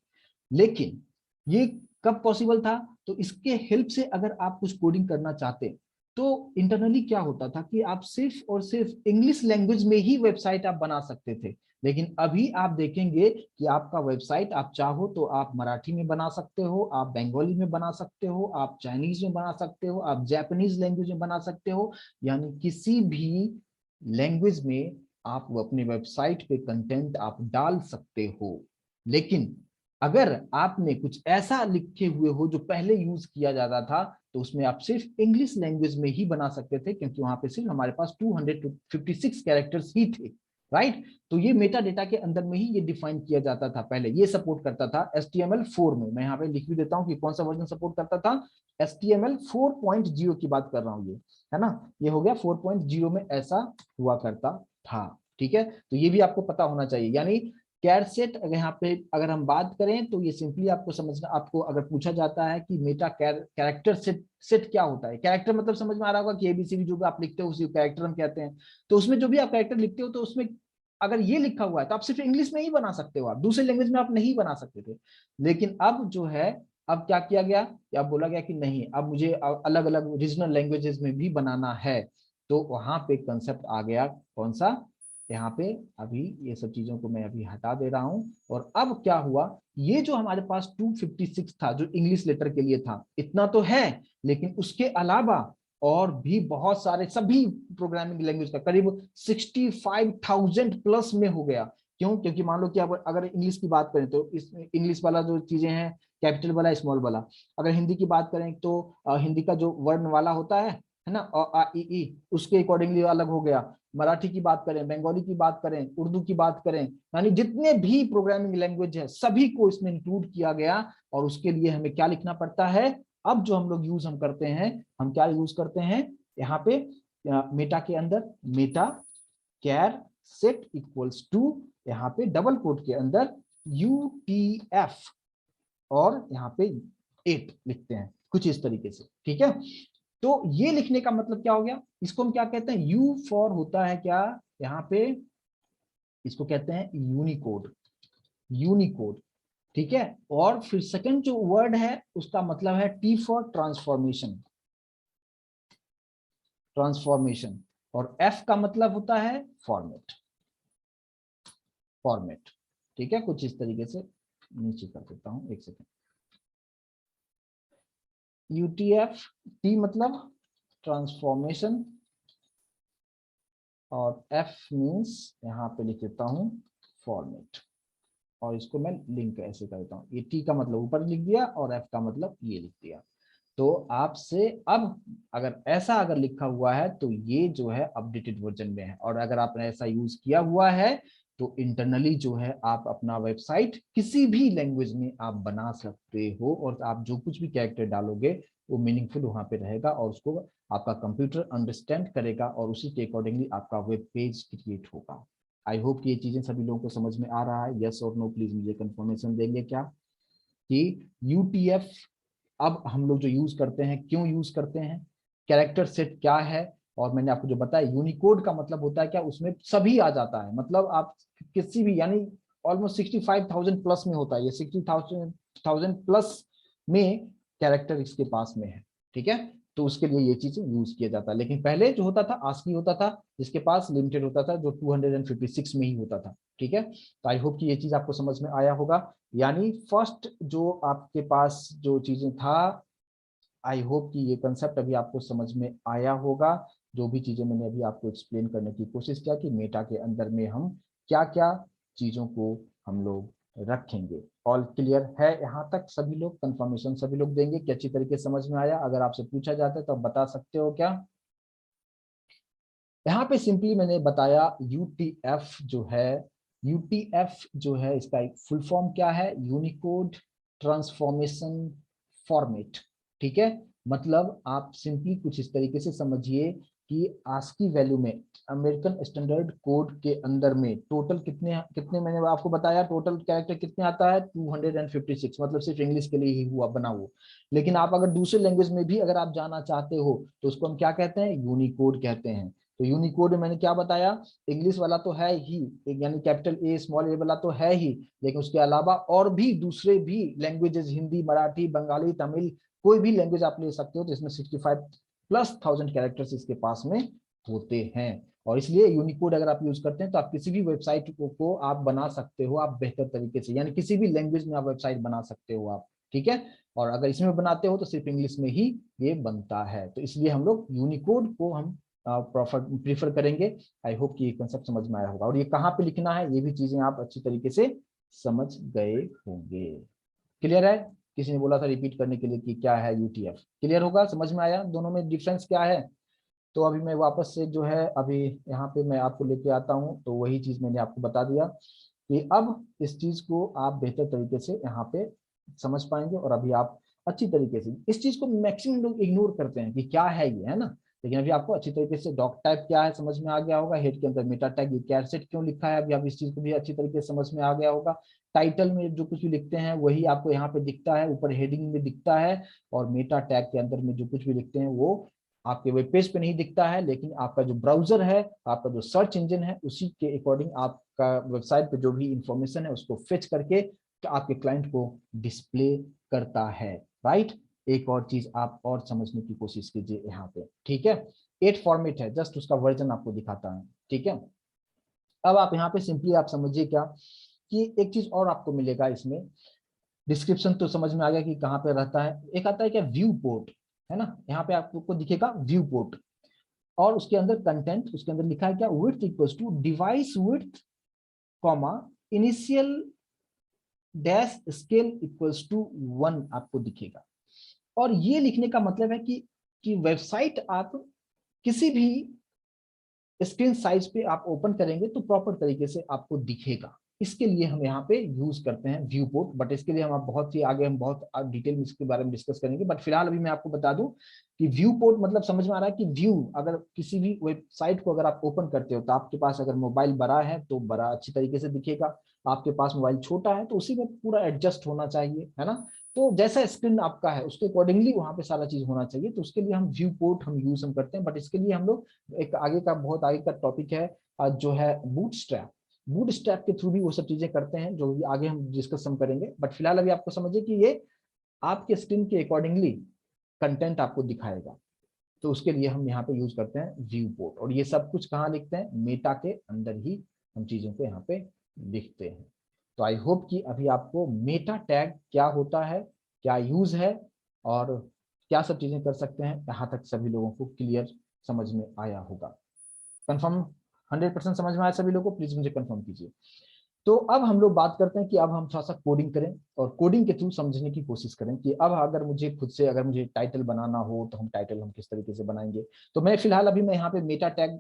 A: लेकिन ये कब पॉसिबल था, तो इसके हेल्प से अगर आप कुछ कोडिंग करना चाहते, तो इंटरनली क्या होता था कि आप सिर्फ और सिर्फ इंग्लिश लैंग्वेज में ही वेबसाइट आप बना सकते थे। लेकिन अभी आप देखेंगे कि आपका वेबसाइट आप चाहो तो आप मराठी में बना सकते हो, आप बंगाली में बना सकते हो, आप चाइनीज में बना सकते हो, आप जापानीज लैंग्वेज में बना सकते हो, यानी किसी भी लैंग्वेज में आप अपने वेबसाइट पे कंटेंट आप डाल सकते हो। लेकिन अगर आपने कुछ ऐसा लिखे हुए हो जो पहले यूज किया जाता था, तो उसमें आप सिर्फ इंग्लिश लैंग्वेज में ही बना सकते थे, क्योंकि वहां पे सिर्फ हमारे पास 256 कैरेक्टर्स ही थे। राइट। तो ये मेटा डेटा के अंदर में ही ये डिफाइन किया जाता था पहले, ये सपोर्ट करता था HTML4 में। मैं यहाँ पे लिख भी देता हूँ कि कौन सा वर्जन सपोर्ट करता था। HTML 4.0 की बात कर रहा हूँ ये, है ना, ये हो गया 4.0 में ऐसा हुआ करता था। ठीक है, तो ये भी आपको पता होना चाहिए। यानी कैर सेट अगर यहाँ पे अगर हम बात करें तो ये सिंपली आपको समझना, आपको अगर पूछा जाता है कि मेटा कैरेक्टर सेट क्या होता है, कैरेक्टर मतलब समझ में आ रहा होगा कि एबीसीडी जो भी आप लिखते हो उसी कैरेक्टर हम कहते हैं। तो उसमें जो भी आप कैरेक्टर लिखते हो तो उसमें अगर ये लिखा हुआ है तो आप सिर्फ इंग्लिश में ही बना सकते हो, आप दूसरे लैंग्वेज में आप नहीं बना सकते थे। लेकिन अब जो है, अब क्या किया गया, या बोला गया कि नहीं अब मुझे अलग अलग रीजनल लैंग्वेजेस में भी बनाना है। तो वहां पे कंसेप्ट आ गया कौन सा, यहाँ पे अभी ये सब चीजों को मैं अभी हटा दे रहा हूं। और अब क्या हुआ, ये जो हमारे पास 256 था जो इंग्लिश लेटर के लिए था, इतना तो है, लेकिन उसके अलावा और भी बहुत सारे सभी प्रोग्रामिंग लैंग्वेज का करीब 65,000 प्लस में हो गया। क्यों, क्योंकि मान लो कि अगर इंग्लिश की बात करें तो इस इंग्लिश वाला जो चीजें हैं, कैपिटल वाला स्मॉल वाला। अगर हिंदी की बात करें तो हिंदी का जो वर्ण वाला होता है ना, अ आ इ ई, उसके अकॉर्डिंगली अलग हो गया। मराठी की बात करें, बंगाली की बात करें, उर्दू की बात करें, यानी जितने भी प्रोग्रामिंग लैंग्वेज है सभी को इसमें इंक्लूड किया गया। और उसके लिए हमें क्या लिखना पड़ता है, अब जो हम लोग यूज हम करते हैं, हम क्या यूज करते हैं यहाँ पे मेटा के अंदर, meta char set equals to, यहाँ पे डबल कोट के अंदर UTF, और यहाँ पे 8 लिखते हैं कुछ इस तरीके से। ठीक है, तो ये लिखने का मतलब क्या हो गया, इसको हम क्या कहते हैं, यू फॉर होता है क्या यहाँ पे, इसको कहते हैं यूनिकोड, यूनिकोड। ठीक है, और फिर सेकंड जो वर्ड है उसका मतलब है T फॉर ट्रांसफॉर्मेशन, ट्रांसफॉर्मेशन। और F का मतलब होता है फॉर्मेट, फॉर्मेट। ठीक है, कुछ इस तरीके से नीचे कर देता हूं, एक सेकंड। UTF, T मतलब ट्रांसफॉर्मेशन, और F मींस यहाँ पे लिख देता हूं फॉर्मेट। और इसको मैं लिंक ऐसे कर देता हूँ, ये T का मतलब ऊपर लिख दिया और F का मतलब ये लिख दिया। तो आपसे अब अगर ऐसा अगर लिखा हुआ है तो ये जो है अपडेटेड वर्जन में है। और अगर आपने ऐसा यूज किया हुआ है तो इंटरनली जो है आप अपना वेबसाइट किसी भी लैंग्वेज में आप बना सकते हो, और आप जो कुछ भी कैरेक्टर डालोगे वो मीनिंगफुल वहां पे रहेगा, और उसको आपका कंप्यूटर अंडरस्टैंड करेगा, और उसी के अकॉर्डिंगली आपका वेब पेज क्रिएट होगा। आई होप कि ये चीजें सभी लोगों को समझ में आ रहा है। यस और नो प्लीज मुझे कंफर्मेशन देंगे क्या कि UTF अब हम लोग जो यूज करते हैं, क्यों यूज करते हैं, कैरेक्टर सेट क्या है, और मैंने आपको जो बताया यूनिकोड का मतलब होता है क्या, उसमें सभी आ जाता है। मतलब आप किसी भी, यानी ऑलमोस्ट 65,000 प्लस में होता है, ये 60,000 प्लस में कैरेक्टर इसके पास में है। ठीक है, तो उसके लिए ये चीजें यूज किया जाता है। लेकिन पहले जो होता था आस्की होता था, जिसके पास लिमिटेड होता था, जो 256 में ही होता था। ठीक है, तो आई होप कि ये चीज आपको समझ में आया होगा। यानी फर्स्ट जो आपके पास जो चीजें था, आई होप कि ये कंसेप्ट अभी आपको समझ में आया होगा। जो भी चीजें मैंने अभी आपको एक्सप्लेन करने की कोशिश किया कि मेटा के अंदर में हम क्या क्या चीजों को हम लोग रखेंगे। ऑल क्लियर है यहाँ तक, सभी लोग कंफर्मेशन सभी लोग देंगे कि अच्छी तरीके से समझ में आया। अगर आपसे पूछा जाता है तो आप बता सकते हो क्या। यहाँ पे सिंपली मैंने बताया UTF जो है, UTF जो है इसका एक फुल फॉर्म क्या है, यूनिकोड ट्रांसफॉर्मेशन फॉर्मेट। ठीक है, मतलब आप सिंपली कुछ इस तरीके से समझिए कि आस्की वैल्यू में, अमेरिकन स्टैंडर्ड कोड के अंदर में टोटल कितने कितने, मैंने आपको बताया टोटल कैरेक्टर कितने आता है 256, मतलब सिर्फ इंग्लिश के लिए ही हुआ बना हुआ। लेकिन आप अगर दूसरे लैंग्वेज में भी अगर आप जाना चाहते हो तो उसको हम क्या कहते हैं, यूनिकोड कहते हैं। तो यूनिकोड में मैंने क्या बताया, इंग्लिश वाला तो है ही, यानी कैपिटल ए स्मॉल ए वाला तो है ही, लेकिन उसके अलावा और भी दूसरे भी लैंग्वेजेस, हिंदी, मराठी, बंगाली, तमिल, कोई भी लैंग्वेज आप ले सकते हो, जिसमें 65,000+ कैरेक्टर्स इसके पास में होते हैं। और इसलिए यूनिकोड अगर आप यूज करते हैं तो आप किसी भी वेबसाइट को आप बना सकते हो आप बेहतर तरीके से, यानी किसी भी लैंग्वेज में आप वेबसाइट बना सकते हो आप। ठीक है, और अगर इसमें बनाते हो तो सिर्फ इंग्लिश में ही ये बनता है, तो इसलिए हम लोग यूनिकोड को हम प्रीफर करेंगे। आई होप कि ये कंसेप्ट समझ में आया होगा, और ये कहाँ पे लिखना है ये भी चीजें आप अच्छी तरीके से समझ गए होंगे। क्लियर है, किसी ने बोला था रिपीट करने के लिए कि क्या है UTF, क्लियर होगा, समझ में आया दोनों में डिफरेंस क्या है। तो अभी मैं वापस से जो है अभी यहाँ पे मैं आपको लेके आता हूँ, तो वही चीज मैंने आपको बता दिया कि अब इस चीज को आप बेहतर तरीके से यहाँ पे समझ पाएंगे, और अभी आप अच्छी तरीके से इस चीज को मैक्सिमम लोग इग्नोर करते हैं कि क्या है ये, है ना। लेकिन अभी आपको अच्छी तरीके से डॉक टाइप क्या है समझ में आ गया होगा, हेड के अंदर मेटा टैग ये कैरसेट क्यों लिखा है, अभी आप इस चीज को भी अच्छी तरीके से समझ में आ गया होगा। टाइटल में जो कुछ भी लिखते हैं वही आपको यहाँ पे दिखता है, ऊपर हेडिंग में दिखता है, और मेटा टैग के अंदर में जो कुछ भी लिखते हैं वो आपके वेब पेज पे नहीं दिखता है, लेकिन आपका जो ब्राउजर है, आपका जो सर्च इंजन है, उसी के अकॉर्डिंग आपका वेबसाइट पे जो भी इंफॉर्मेशन है उसको फेच करके आपके क्लाइंट को डिस्प्ले करता है, राइट। एक और चीज आप और समझने की कोशिश कीजिए यहाँ पे, ठीक है। 8 फॉर्मेट है, जस्ट उसका वर्जन आपको दिखाता है, ठीक है। अब आप यहाँ पे सिंपली आप समझिए क्या कि एक चीज और आपको मिलेगा इसमें, डिस्क्रिप्शन तो समझ में आ गया कि कहाँ पे रहता है, एक आता है क्या व्यू पोर्ट, है ना। यहाँ पे आपको दिखेगा व्यू पोर्ट, और उसके अंदर कंटेंट, उसके अंदर लिखा है क्या, width equals to device width comma initial dash scale equals to 1 आपको दिखेगा। और ये लिखने का मतलब है कि वेबसाइट आप किसी भी स्क्रीन साइज पे आप ओपन करेंगे तो प्रॉपर तरीके से आपको दिखेगा। इसके लिए हम यहाँ पे यूज करते हैं व्यू पोर्ट, बट इसके लिए हम आप बहुत ही आगे हम बहुत डिटेल में इसके बारे में डिस्कस करेंगे, बट फिलहाल अभी मैं आपको बता दूं कि व्यू पोर्ट मतलब समझ में आ रहा है कि व्यू, अगर किसी भी वेबसाइट को अगर आप ओपन करते हो तो आपके पास अगर मोबाइल बड़ा है तो बड़ा अच्छी तरीके से दिखेगा, आपके पास मोबाइल छोटा है तो उसी में पूरा एडजस्ट होना चाहिए, है ना। तो जैसा स्क्रीन आपका है उसके अकॉर्डिंगली वहां पे सारा चीज होना चाहिए, तो उसके लिए हम व्यू पोर्ट हम यूज करते हैं। बट इसके लिए हम लोग एक आगे का बहुत आगे का टॉपिक है जो है बूटस्ट्रैप, बूटस्ट्रैप के थ्रू भी वो सब चीजें करते हैं जो आगे हम डिस्कस हम करेंगे। बट फिलहाल अभी आपको समझिए कि ये आपके स्क्रीन के अकॉर्डिंगली कंटेंट आपको दिखाएगा, तो उसके लिए हम यहाँ पे यूज करते हैं व्यू पोर्ट, और ये सब कुछ कहाँ लिखते हैं, मेटा के अंदर ही हम चीजों को यहाँ पे लिखते हैं। तो आई होप कि अभी आपको मेटा टैग क्या होता है, क्या यूज है, और क्या सब चीजें कर सकते हैं, यहाँ तक सभी लोगों को क्लियर समझ में आया होगा। कंफर्म 100% समझ में आया सभी लोगों को, प्लीज मुझे कंफर्म कीजिए। तो अब हम लोग बात करते हैं कि अब हम थोड़ा सा कोडिंग करें, और कोडिंग के थ्रू समझने की कोशिश करें कि अब अगर मुझे खुद से अगर मुझे टाइटल बनाना हो तो हम टाइटल हम किस तरीके से बनाएंगे। तो मैं फिलहाल अभी मैं यहाँ पे मेटा टैग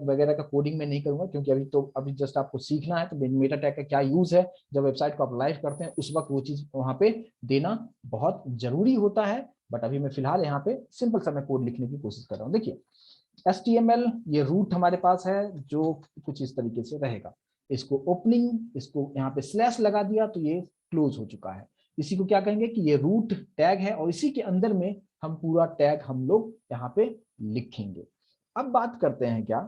A: वगैरह का कोडिंग में नहीं करूंगा, क्योंकि अभी जस्ट आपको सीखना है, तो मेटा टैग का क्या यूज है जब वेबसाइट को आप लाइव करते हैं उस वक्त वो चीज वहां पे देना बहुत जरूरी होता है। बट अभी मैं फिलहाल यहाँ पे सिंपल सा मैं कोड लिखने की कोशिश कर रहा हूँ। देखिए HTML ये रूट हमारे पास है जो कुछ इस तरीके से रहेगा, इसको ओपनिंग, इसको यहाँ पे स्लैश लगा दिया तो ये क्लोज हो चुका है। इसी को क्या कहेंगे कि ये रूट टैग है, और इसी के अंदर में हम पूरा टैग हम लोग यहाँ पे लिखेंगे। अब बात करते हैं क्या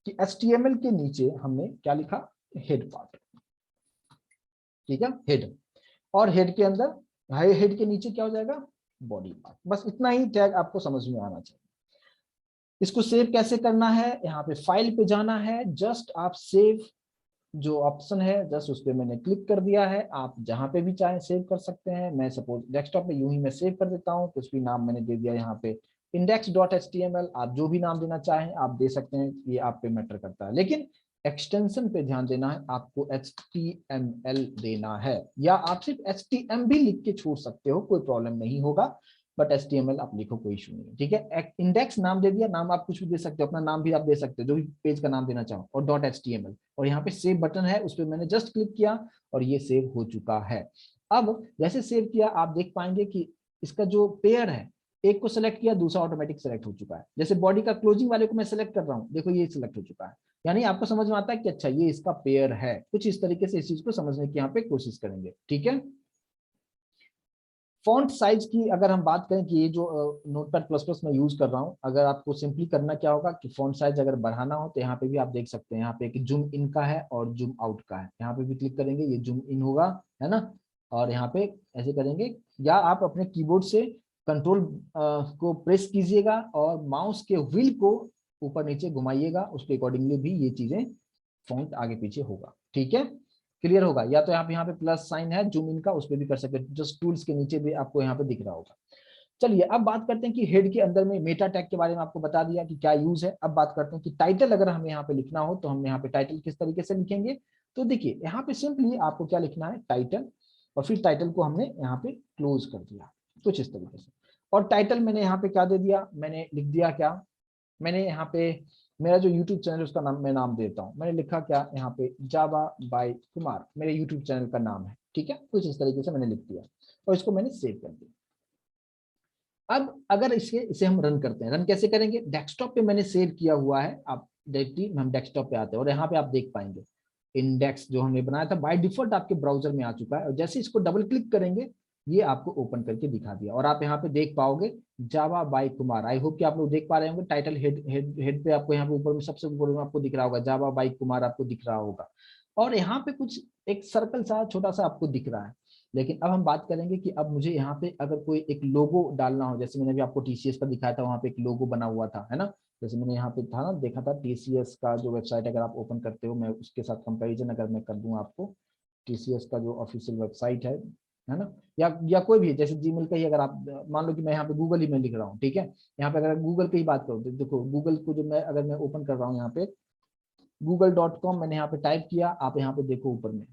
A: कि HTML के नीचे हमने क्या लिखा, हेड पार्ट, ठीक है, हेड, और हेड के अंदर हेड के नीचे क्या हो जाएगा, बॉडी पार्ट। बस इतना ही टैग आपको समझ में आना चाहिए। इसको सेव कैसे करना है, यहाँ पे फाइल पे जाना है, जस्ट आप सेव जो ऑप्शन है जस्ट उस पर मैंने क्लिक कर दिया है। आप जहां पे भी चाहें सेव कर सकते हैं, मैं सपोज डेस्कटॉप पे यूं ही मैं सेव कर देता हूं, कुछ भी नाम मैंने दे दिया यहाँ पे index.html, आप जो भी नाम देना चाहें आप दे सकते हैं, ये आप पे मैटर करता है। लेकिन एक्सटेंशन पे ध्यान देना है, आपको HTML देना है, या आप सिर्फ HTML भी लिख के छोड़ सकते हो, कोई प्रॉब्लम नहीं होगा, बट HTML आप लिखो, कोई इशू नहीं है, ठीक है। इंडेक्स नाम दे दिया, नाम आप कुछ भी दे सकते हो, अपना नाम भी आप दे सकते हो, जो भी पेज का नाम देना चाहो, और .html, और यहाँ पे सेव बटन है उस पर मैंने जस्ट क्लिक किया और ये सेव हो चुका है। अब जैसे सेव किया आप देख पाएंगे कि इसका जो पेयर है, एक को सेलेक्ट किया दूसरा ऑटोमेटिक सेलेक्ट हो चुका है। जैसे बॉडी का क्लोजिंग वाले को मैं सेलेक्ट कर रहा हूँ, देखो ये सिलेक्ट हो चुका है, यानी आपको समझ में आता है कि अच्छा ये इसका पेयर है। कुछ इस तरीके से इस चीज को समझने की यहाँ पे कोशिश करेंगे, ठीक है। फॉन्ट साइज की अगर हम बात करें कि ये जो नोटपैड प्लस प्लस मैं यूज कर रहा हूँ, अगर आपको सिंपली करना क्या होगा कि फॉन्ट साइज अगर बढ़ाना हो तो यहाँ पे भी आप देख सकते हैं, यहाँ पे एक जूम इन का है और जूम आउट का है, यहाँ पे भी क्लिक करेंगे ये जूम इन होगा, है ना। और यहाँ पे ऐसे करेंगे, या आप अपने कीबोर्ड से कंट्रोल को प्रेस कीजिएगा और माउस के व्हील को ऊपर नीचे घुमाइएगा, उसके अकॉर्डिंगली भी ये चीजें फॉन्ट आगे पीछे होगा, ठीक है। क्लियर होगा, या तो यहाँ पे प्लस साइन है जूम इन का, उस पर भी कर सकते हैं, जस्ट टूल्स के नीचे भी आपको यहाँ पे दिख रहा होगा। चलिए अब बात करते हैं कि हेड के अंदर में मेटा टैग के बारे में आपको बता दिया कि क्या यूज है। अब बात करते हैं कि टाइटल अगर हमें यहाँ पे लिखना हो तो हम यहाँ पे टाइटल किस तरीके से लिखेंगे। तो देखिए यहाँ पे सिंपली आपको क्या लिखना है, टाइटल, और फिर टाइटल को हमने यहाँ पे क्लोज कर दिया कुछ इस तरीके से। और टाइटल मैंने यहाँ पे क्या दे दिया, मैंने लिख दिया क्या, मैंने यहाँ पे मेरा जो YouTube चैनल उसका नाम मैं नाम देता हूँ, मैंने लिखा क्या यहाँ पे जावा बाय कुमार मेरे YouTube चैनल का नाम है, ठीक है, कुछ इस तरीके से मैंने लिख दिया और इसको मैंने सेव कर दिया। अब अगर इसे हम रन करते हैं, रन कैसे करेंगे, डेस्कटॉप पे मैंने सेव किया हुआ है, आप डायरेक्टली हम डेस्कटॉप पे आते हैं और यहाँ पे आप देख पाएंगे इंडेक्स जो हमने बनाया था बाय डिफॉल्ट आपके ब्राउजर में आ चुका है, और जैसे इसको डबल क्लिक करेंगे ये आपको ओपन करके दिखा दिया और आप यहाँ पे देख पाओगे जावा बाय कुमार। आई होप कि आप लोग देख पा रहे होंगे, टाइटल हेड पे आपको यहाँ पे ऊपर में सबसे ऊपर में आपको दिख रहा होगा जावा बाय कुमार, आपको दिख रहा होगा, और यहाँ पे कुछ एक सर्कल सा छोटा सा आपको दिख रहा है। लेकिन अब हम बात करेंगे कि अब मुझे यहाँ पे अगर कोई एक लोगो डालना हो, जैसे मैंने भी आपको टीसीएस का दिखाया था, वहाँ पे एक लोगो बना हुआ था, है ना, जैसे मैंने यहाँ पे था ना देखा था टीसीएस का जो वेबसाइट अगर आप ओपन करते हो, मैं उसके साथ कंपैरिजन अगर मैं कर दूं आपको, टीसीएस का जो ऑफिशियल वेबसाइट है ना, या कोई भी जैसे जीमेल का ही अगर आप मान लो कि मैं यहाँ पे गूगल ही में लिख रहा हूँ, ठीक है, यहाँ पे अगर गूगल की ही बात करूँ तो देखो गूगल को जो मैं अगर मैं ओपन कर रहा हूँ यहाँ पे google.com मैंने यहाँ पे टाइप किया, आप यहाँ पे देखो ऊपर में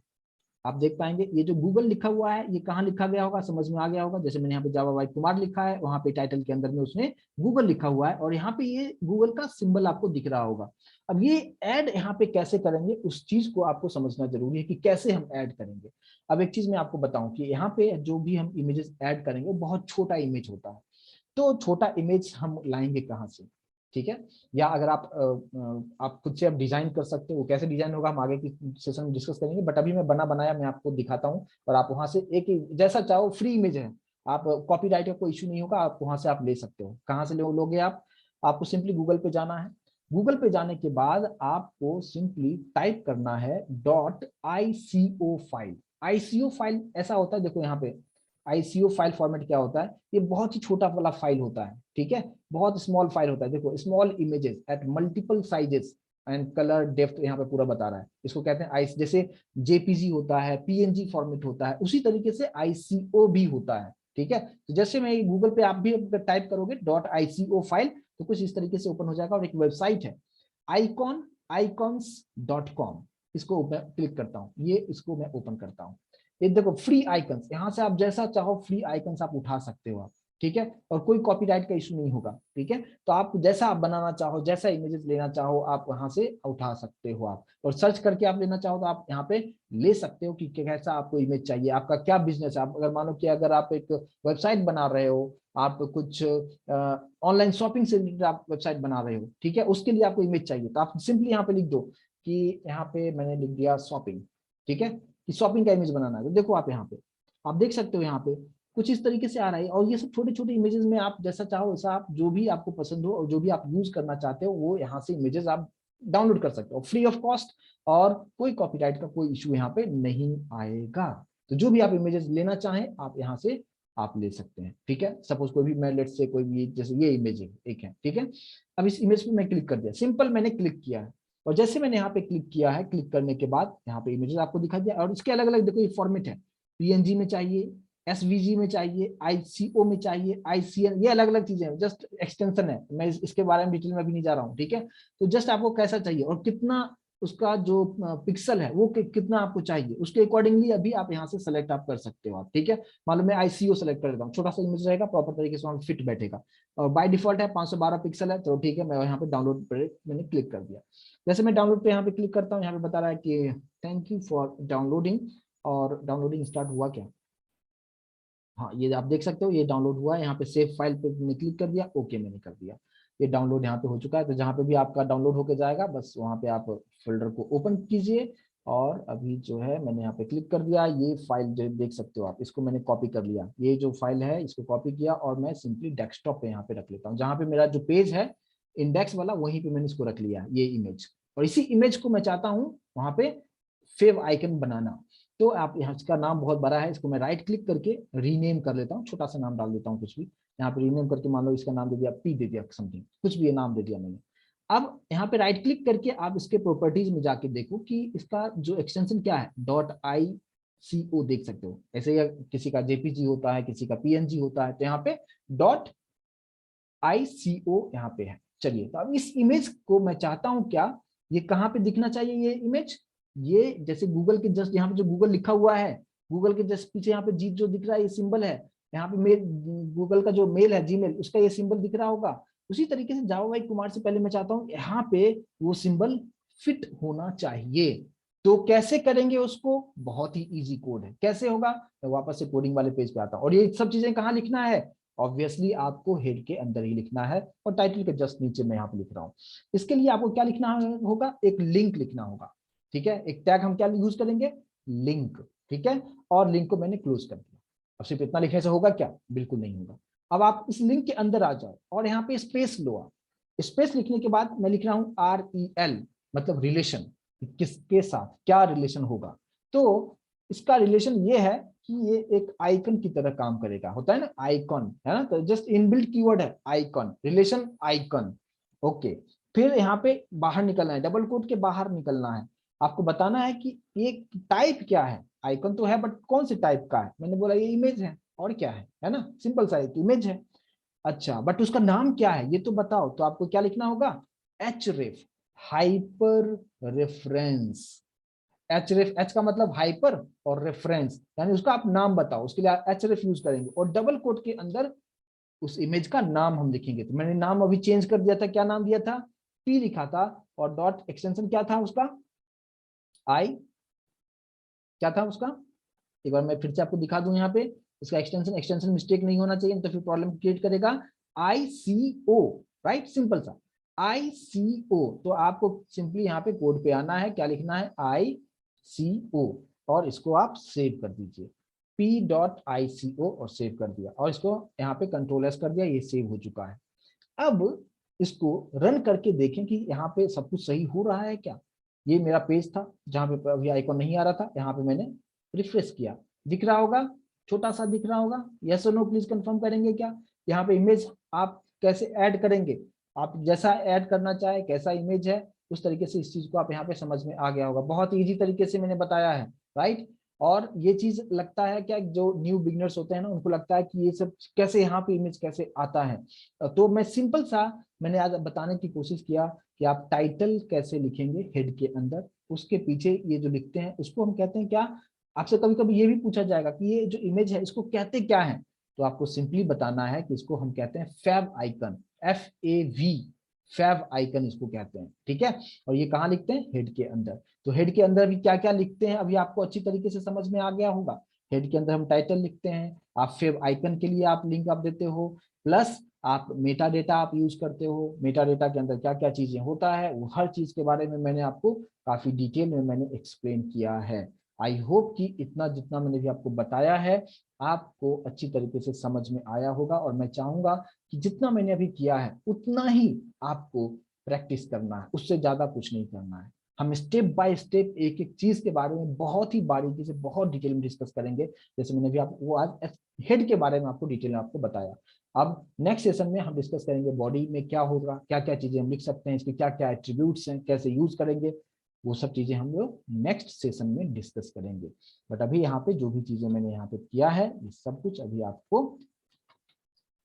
A: आप देख पाएंगे ये जो गूगल लिखा हुआ है ये कहाँ लिखा गया होगा, समझ में आ गया होगा, जैसे मैंने यहाँ पे जावा बाय कुमार लिखा है, वहां पे टाइटल के अंदर में उसने गूगल लिखा हुआ है और यहाँ पे ये गूगल का सिंबल आपको दिख रहा होगा। अब ये ऐड यहाँ पे कैसे करेंगे उस चीज को आपको समझना जरूरी है कि कैसे हम ऐड करेंगे। अब एक चीज मैं आपको बताऊं कि यहाँ पे जो भी हम इमेजेस ऐड करेंगे बहुत छोटा इमेज होता है, तो छोटा इमेज हम लाएंगे कहाँ से, ठीक है, या अगर आप खुद से आप डिजाइन कर सकते हो, वो कैसे डिजाइन होगा हम आगे की सेशन में डिस्कस करेंगे, बट अभी मैं बना बनाया मैं आपको दिखाता हूँ और आप वहां से एक ही जैसा चाहो फ्री इमेज है, आप कॉपीराइट का कोई इशू नहीं होगा, आप वहां से आप ले सकते हो। कहाँ से लोगे आप, आपको सिंपली गूगल पे जाना है, गूगल पे जाने के बाद आपको सिंपली टाइप करना है .ico फाइल। आईसीओ फाइल ऐसा होता है, देखो यहाँ पे आईसीओ फाइल फॉर्मेट क्या होता है, ये बहुत ही छोटा वाला फाइल होता है, ठीक है, बहुत स्मॉल फाइल होता है, देखो small images at multiple sizes and colour depth यहाँ पे पूरा बता रहा है, इसको कहते हैं आईस, जैसे जेपीजी होता है, पीएनजी फॉर्मेट होता है, उसी तरीके से आईसीओ भी होता है, ठीक है। तो जैसे मैं गूगल पे आप भी टाइप करोगे .ico फाइल तो कुछ इस तरीके से ओपन हो जाएगा और एक वेबसाइट है icons.com, इसको मैं क्लिक करता हूँ, ये इसको मैं ओपन करता हूँ, ये देखो फ्री आइकन्स, यहाँ से आप जैसा चाहो फ्री आइकन्स आप उठा सकते हो आप, ठीक है, और कोई कॉपीराइट का इशू नहीं होगा, ठीक है, तो आप जैसा आप बनाना चाहो जैसा इमेजेस लेना चाहो आप वहां से उठा सकते हो आप, और सर्च करके आप लेना चाहो तो आप यहाँ पे ले सकते हो कि कैसा आपको इमेज चाहिए, आपका क्या बिजनेस है, आप अगर मानो कि अगर आप एक वेबसाइट बना रहे हो, आप कुछ ऑनलाइन शॉपिंग से रिलेटेड आप वेबसाइट बना रहे हो, ठीक है, उसके लिए आपको इमेज चाहिए तो आप सिंपली यहाँ पे लिख दो कि यहाँ पे मैंने लिख दिया शॉपिंग, ठीक है, कि शॉपिंग का इमेज बनाना है, तो देखो आप यहाँ पे आप देख सकते हो यहाँ पे कुछ इस तरीके से आ रहा है, और ये सब छोटे छोटे इमेजेस में आप जैसा चाहो वैसा आप जो भी आपको पसंद हो और जो भी आप यूज करना चाहते हो वो यहाँ से इमेजेस आप डाउनलोड कर सकते हो फ्री ऑफ कॉस्ट, और कोई कॉपीराइट का कोई इशू यहाँ पे नहीं आएगा। तो जो भी आप इमेजेस लेना चाहें आप यहाँ से आप ले सकते हैं, ठीक है, सपोज कोई भी मैं लेट्स से कोई भी जैसे ये इमेज है एक है, ठीक है, अब इस इमेज पे मैं क्लिक कर दिया, सिंपल मैंने क्लिक किया है, और जैसे मैंने यहाँ पे क्लिक किया है, क्लिक करने के बाद यहाँ पे इमेजेस आपको दिखा दिया, और इसके अलग अलग देखो ये फॉर्मेट है, पीएनजी में चाहिए, एसवीजी में चाहिए, आईसीओ में चाहिए, आईसीएन, ये अलग अलग चीजें हैं, जस्ट एक्सटेंशन है, मैं इसके बारे में डिटेल में अभी नहीं जा रहा हूँ, ठीक है, तो जस्ट आपको कैसा चाहिए और कितना उसका जो पिक्सल है वो कितना आपको चाहिए उसके अकॉर्डिंगली अभी आप यहाँ से सेलेक्ट आप कर सकते हो आप, ठीक है, मालूम मैं आईसीओ सेलेक्ट कर देता हूँ, छोटा सा इमेज रहेगा प्रॉपर तरीके से वहाँ फिट बैठेगा, और बाय डिफॉल्ट है 512 पिक्सल है, तो ठीक है मैं यहाँ पे डाउनलोड पे मैंने क्लिक कर दिया, जैसे मैं डाउनलोड पे यहाँ पे क्लिक करता हूँ, यहाँ पे बता रहा है कि थैंक यू फॉर डाउनलोडिंग, और डाउनलोडिंग स्टार्ट हुआ क्या, हाँ ये आप देख सकते हो ये डाउनलोड हुआ है, यहाँ पे सेव फाइल पे मैंने क्लिक कर दिया, ओके मैंने कर दिया, ये डाउनलोड यहाँ पे हो चुका है, तो जहाँ पे भी आपका डाउनलोड होके जाएगा बस वहाँ पे आप फोल्डर को ओपन कीजिए, और अभी जो है मैंने यहाँ पे क्लिक कर दिया, ये फाइल जो देख सकते हो आप, इसको मैंने कॉपी कर लिया, ये जो फाइल है इसको कॉपी किया और मैं सिंपली डेस्कटॉप पे यहाँ पे रख लेता हूँ, जहाँ पे मेरा जो पेज है इंडेक्स वाला वहीं पे मैंने इसको रख लिया ये इमेज, और इसी इमेज को मैं चाहता हूँ वहाँ पे फेव आइकन बनाना, तो आप यहाँ इसका नाम बहुत बड़ा है, इसको मैं राइट क्लिक करके रीनेम कर लेता हूँ, छोटा सा नाम डाल देता हूँ कुछ भी, यहाँ पे रीनेम करके मान लो इसका नाम दे दिया पी दे दिया समथिंग, कुछ भी ये नाम दे दिया मैंने। अब यहाँ पे राइट क्लिक करके आप इसके प्रॉपर्टीज में जाके देखो कि इसका जो एक्सटेंशन क्या है .ico देख सकते हो, ऐसे या किसी का जेपीजी होता है किसी का पीएनजी होता है, तो यहाँ पे .ico यहाँ पे है। चलिए तो अब इस इमेज को मैं चाहता हूँ क्या, ये कहाँ पे दिखना चाहिए ये इमेज, ये जैसे गूगल के जस्ट यहाँ पे जो गूगल लिखा हुआ है, गूगल के जस्ट पीछे यहाँ पे जीत जो दिख रहा है ये सिंबल है, यहाँ पे मेल गूगल का जो मेल है जीमेल उसका ये सिंबल दिख रहा होगा, उसी तरीके से जावा भाई कुमार से पहले मैं चाहता हूँ यहाँ पे वो सिंबल फिट होना चाहिए। तो कैसे करेंगे उसको, बहुत ही इजी कोड है। कैसे होगा, मैं वापस से कोडिंग वाले पेज पे आता हूँ। और ये सब चीजें कहाँ लिखना है, ऑब्वियसली आपको हेड के अंदर ही लिखना है, और टाइटल के जस्ट नीचे मैं यहाँ पे लिख रहा हूँ। इसके लिए आपको क्या लिखना होगा, एक लिंक लिखना होगा, ठीक है। एक टैग हम क्या यूज करेंगे, लिंक, ठीक है। और लिंक को मैंने क्लोज कर दिया। अब सिर्फ इतना लिखने से होगा क्या, बिल्कुल नहीं होगा। अब आप इस लिंक के अंदर आ जाओ और यहाँ पे स्पेस लो आप। स्पेस लिखने के बाद मैं लिख रहा हूँ REL, मतलब रिलेशन, किसके साथ क्या रिलेशन होगा। तो इसका रिलेशन ये है कि ये एक आइकन की तरह काम करेगा, होता है ना आइकन, है ना। तो जस्ट इनबिल्ट कीवर्ड है आइकन, रिलेशन आइकन। ओके, फिर यहाँ पे बाहर निकलना है, डबल कोट के बाहर निकलना है। आपको बताना है कि ये टाइप क्या है, आइकन तो है बट कौन से टाइप का है। मैंने बोला ये इमेज है, और क्या है ना, सिंपल सा एक इमेज है। अच्छा, बट उसका नाम क्या है ये तो बताओ। तो आपको क्या लिखना होगा, href, hyper reference. href, H का मतलब हाइपर और रेफरेंस, यानी उसका आप नाम बताओ। उसके लिए href यूज करेंगे, और डबल कोट के अंदर उस इमेज का नाम हम लिखेंगे। तो मैंने नाम अभी चेंज कर दिया था, क्या नाम दिया था, p लिखा था, और डॉट एक्सटेंशन क्या था उसका, आई, क्या था उसका, एक बार मैं फिर से आपको दिखा दूं यहाँ पे। इसका एक्सटेंशन एक्सटेंशन मिस्टेक नहीं होना चाहिए, तो फिर प्रॉब्लम क्रिएट करेगा। ICO, राइट, सिंपल सा ICO। तो आपको सिंपली यहाँ पे कोड पे आना है, क्या लिखना है, ICO, और इसको आप सेव कर दीजिए, p.ico, और सेव कर दिया। और इसको यहाँ पे कंट्रोल S कर दिया, ये सेव हो चुका है। अब इसको रन करके देखें कि यहाँ पे सब कुछ सही हो रहा है क्या। ये मेरा पेज था जहाँ पे अभी आइकॉन नहीं आ रहा था, यहाँ पे मैंने रिफ्रेश किया, दिख रहा होगा, छोटा सा दिख रहा होगा। यस और नो प्लीज कंफर्म करेंगे क्या। यहाँ पे इमेज आप कैसे ऐड करेंगे, आप जैसा ऐड करना चाहे, कैसा इमेज है उस तरीके से इस चीज को आप यहाँ पे समझ में आ गया होगा। बहुत इजी तरीके से मैंने बताया है, राइट। और ये चीज लगता है क्या, जो न्यू बिगनर्स होते हैं ना, उनको लगता है कि ये सब कैसे, यहाँ पे इमेज कैसे आता है। तो मैं सिंपल सा मैंने आज बताने की कोशिश किया कि आप टाइटल कैसे लिखेंगे हेड के अंदर, उसके पीछे ये जो लिखते हैं उसको हम कहते हैं क्या। आपसे कभी कभी ये भी पूछा जाएगा कि ये जो इमेज है इसको कहते क्या है, तो आपको सिंपली बताना है कि इसको हम कहते हैं favicon, FAV, favicon इसको कहते हैं, ठीक है। और ये कहाँ लिखते हैं, हेड के अंदर। तो हेड के अंदर भी क्या क्या लिखते हैं अभी आपको अच्छी तरीके से समझ में आ गया होगा। हेड के अंदर हम टाइटल लिखते हैं, आप फैब आइकन के लिए आप लिंक आप देते हो, प्लस आप मेटा डेटा आप यूज करते हो। मेटा डेटा के अंदर क्या क्या चीजें होता है, वो हर चीज के बारे में मैंने आपको काफी डिटेल में मैंने एक्सप्लेन किया है। आई होप कि इतना जितना मैंने भी आपको बताया है आपको अच्छी तरीके से समझ में आया होगा। और मैं चाहूंगा कि जितना मैंने अभी किया है उतना ही आपको प्रैक्टिस करना है, उससे ज्यादा कुछ नहीं करना है। हम स्टेप बाय स्टेप एक एक चीज के बारे में बहुत ही बारीकी से बहुत डिटेल में डिस्कस करेंगे। जैसे मैंने भी आपको आज हेड के बारे में आपको डिटेल में आपको बताया। अब नेक्स्ट सेशन में हम डिस्कस करेंगे बॉडी में क्या होगा, क्या क्या चीजें हम लिख सकते हैं, इसके क्या क्या एट्रीब्यूट्स हैं, कैसे यूज करेंगे, वो सब चीजें हम लोग नेक्स्ट सेशन में डिस्कस करेंगे। बट अभी यहाँ पे जो भी चीजें मैंने यहाँ पे किया है ये सब कुछ अभी आपको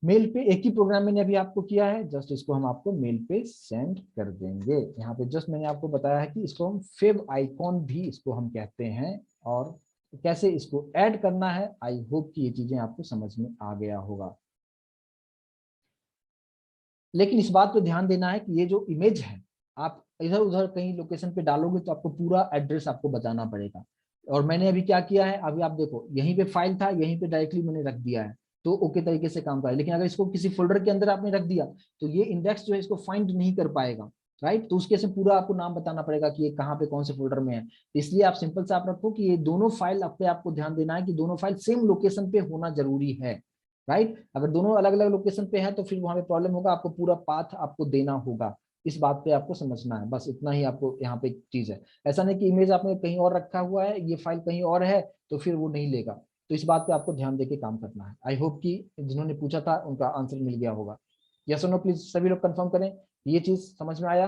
A: मेल पे, एक ही प्रोग्राम मैंने अभी आपको किया है, जस्ट इसको हम आपको मेल पे सेंड कर देंगे। यहाँ पे जस्ट मैंने आपको बताया है कि इसको हम फेव आइकॉन भी इसको हम कहते हैं, और कैसे इसको ऐड करना है। आई होप कि ये चीजें आपको समझ में आ गया होगा। लेकिन इस बात पे ध्यान देना है कि ये जो इमेज है आप इधर उधर कहीं लोकेशन पे डालोगे तो आपको पूरा एड्रेस आपको बताना पड़ेगा। और मैंने अभी क्या किया है, अभी आप देखो यहीं पे फाइल था, यहीं पे डायरेक्टली मैंने रख दिया है, तो ओके तरीके से काम कर रहा है। लेकिन अगर इसको किसी फोल्डर के अंदर आपने रख दिया तो ये इंडेक्स जो है इसको फाइंड नहीं कर पाएगा, राइट। तो उसके से पूरा आपको नाम बताना पड़ेगा कि ये कहाँ पे कौन से फोल्डर में है। इसलिए आप सिंपल से आप रखो कि ये दोनों फाइल पे आपको ध्यान देना है कि दोनों फाइल सेम लोकेशन पे होना जरूरी है, राइट। अगर दोनों अलग अलग लोकेशन पे है तो फिर वहां पे प्रॉब्लम होगा, आपको पूरा पाथ आपको देना होगा। इस बात पे आपको समझना है, बस इतना ही आपको यहाँ पे चीज है। ऐसा नहीं कि इमेज आपने कहीं और रखा हुआ है, ये फाइल कहीं और है तो फिर वो नहीं लेगा। तो इस बात पे आपको ध्यान देके काम करना है। आई होप कि जिन्होंने पूछा था उनका आंसर मिल गया होगा। यस और नो प्लीज सभी लोग कंफर्म करें, ये चीज समझ में आया।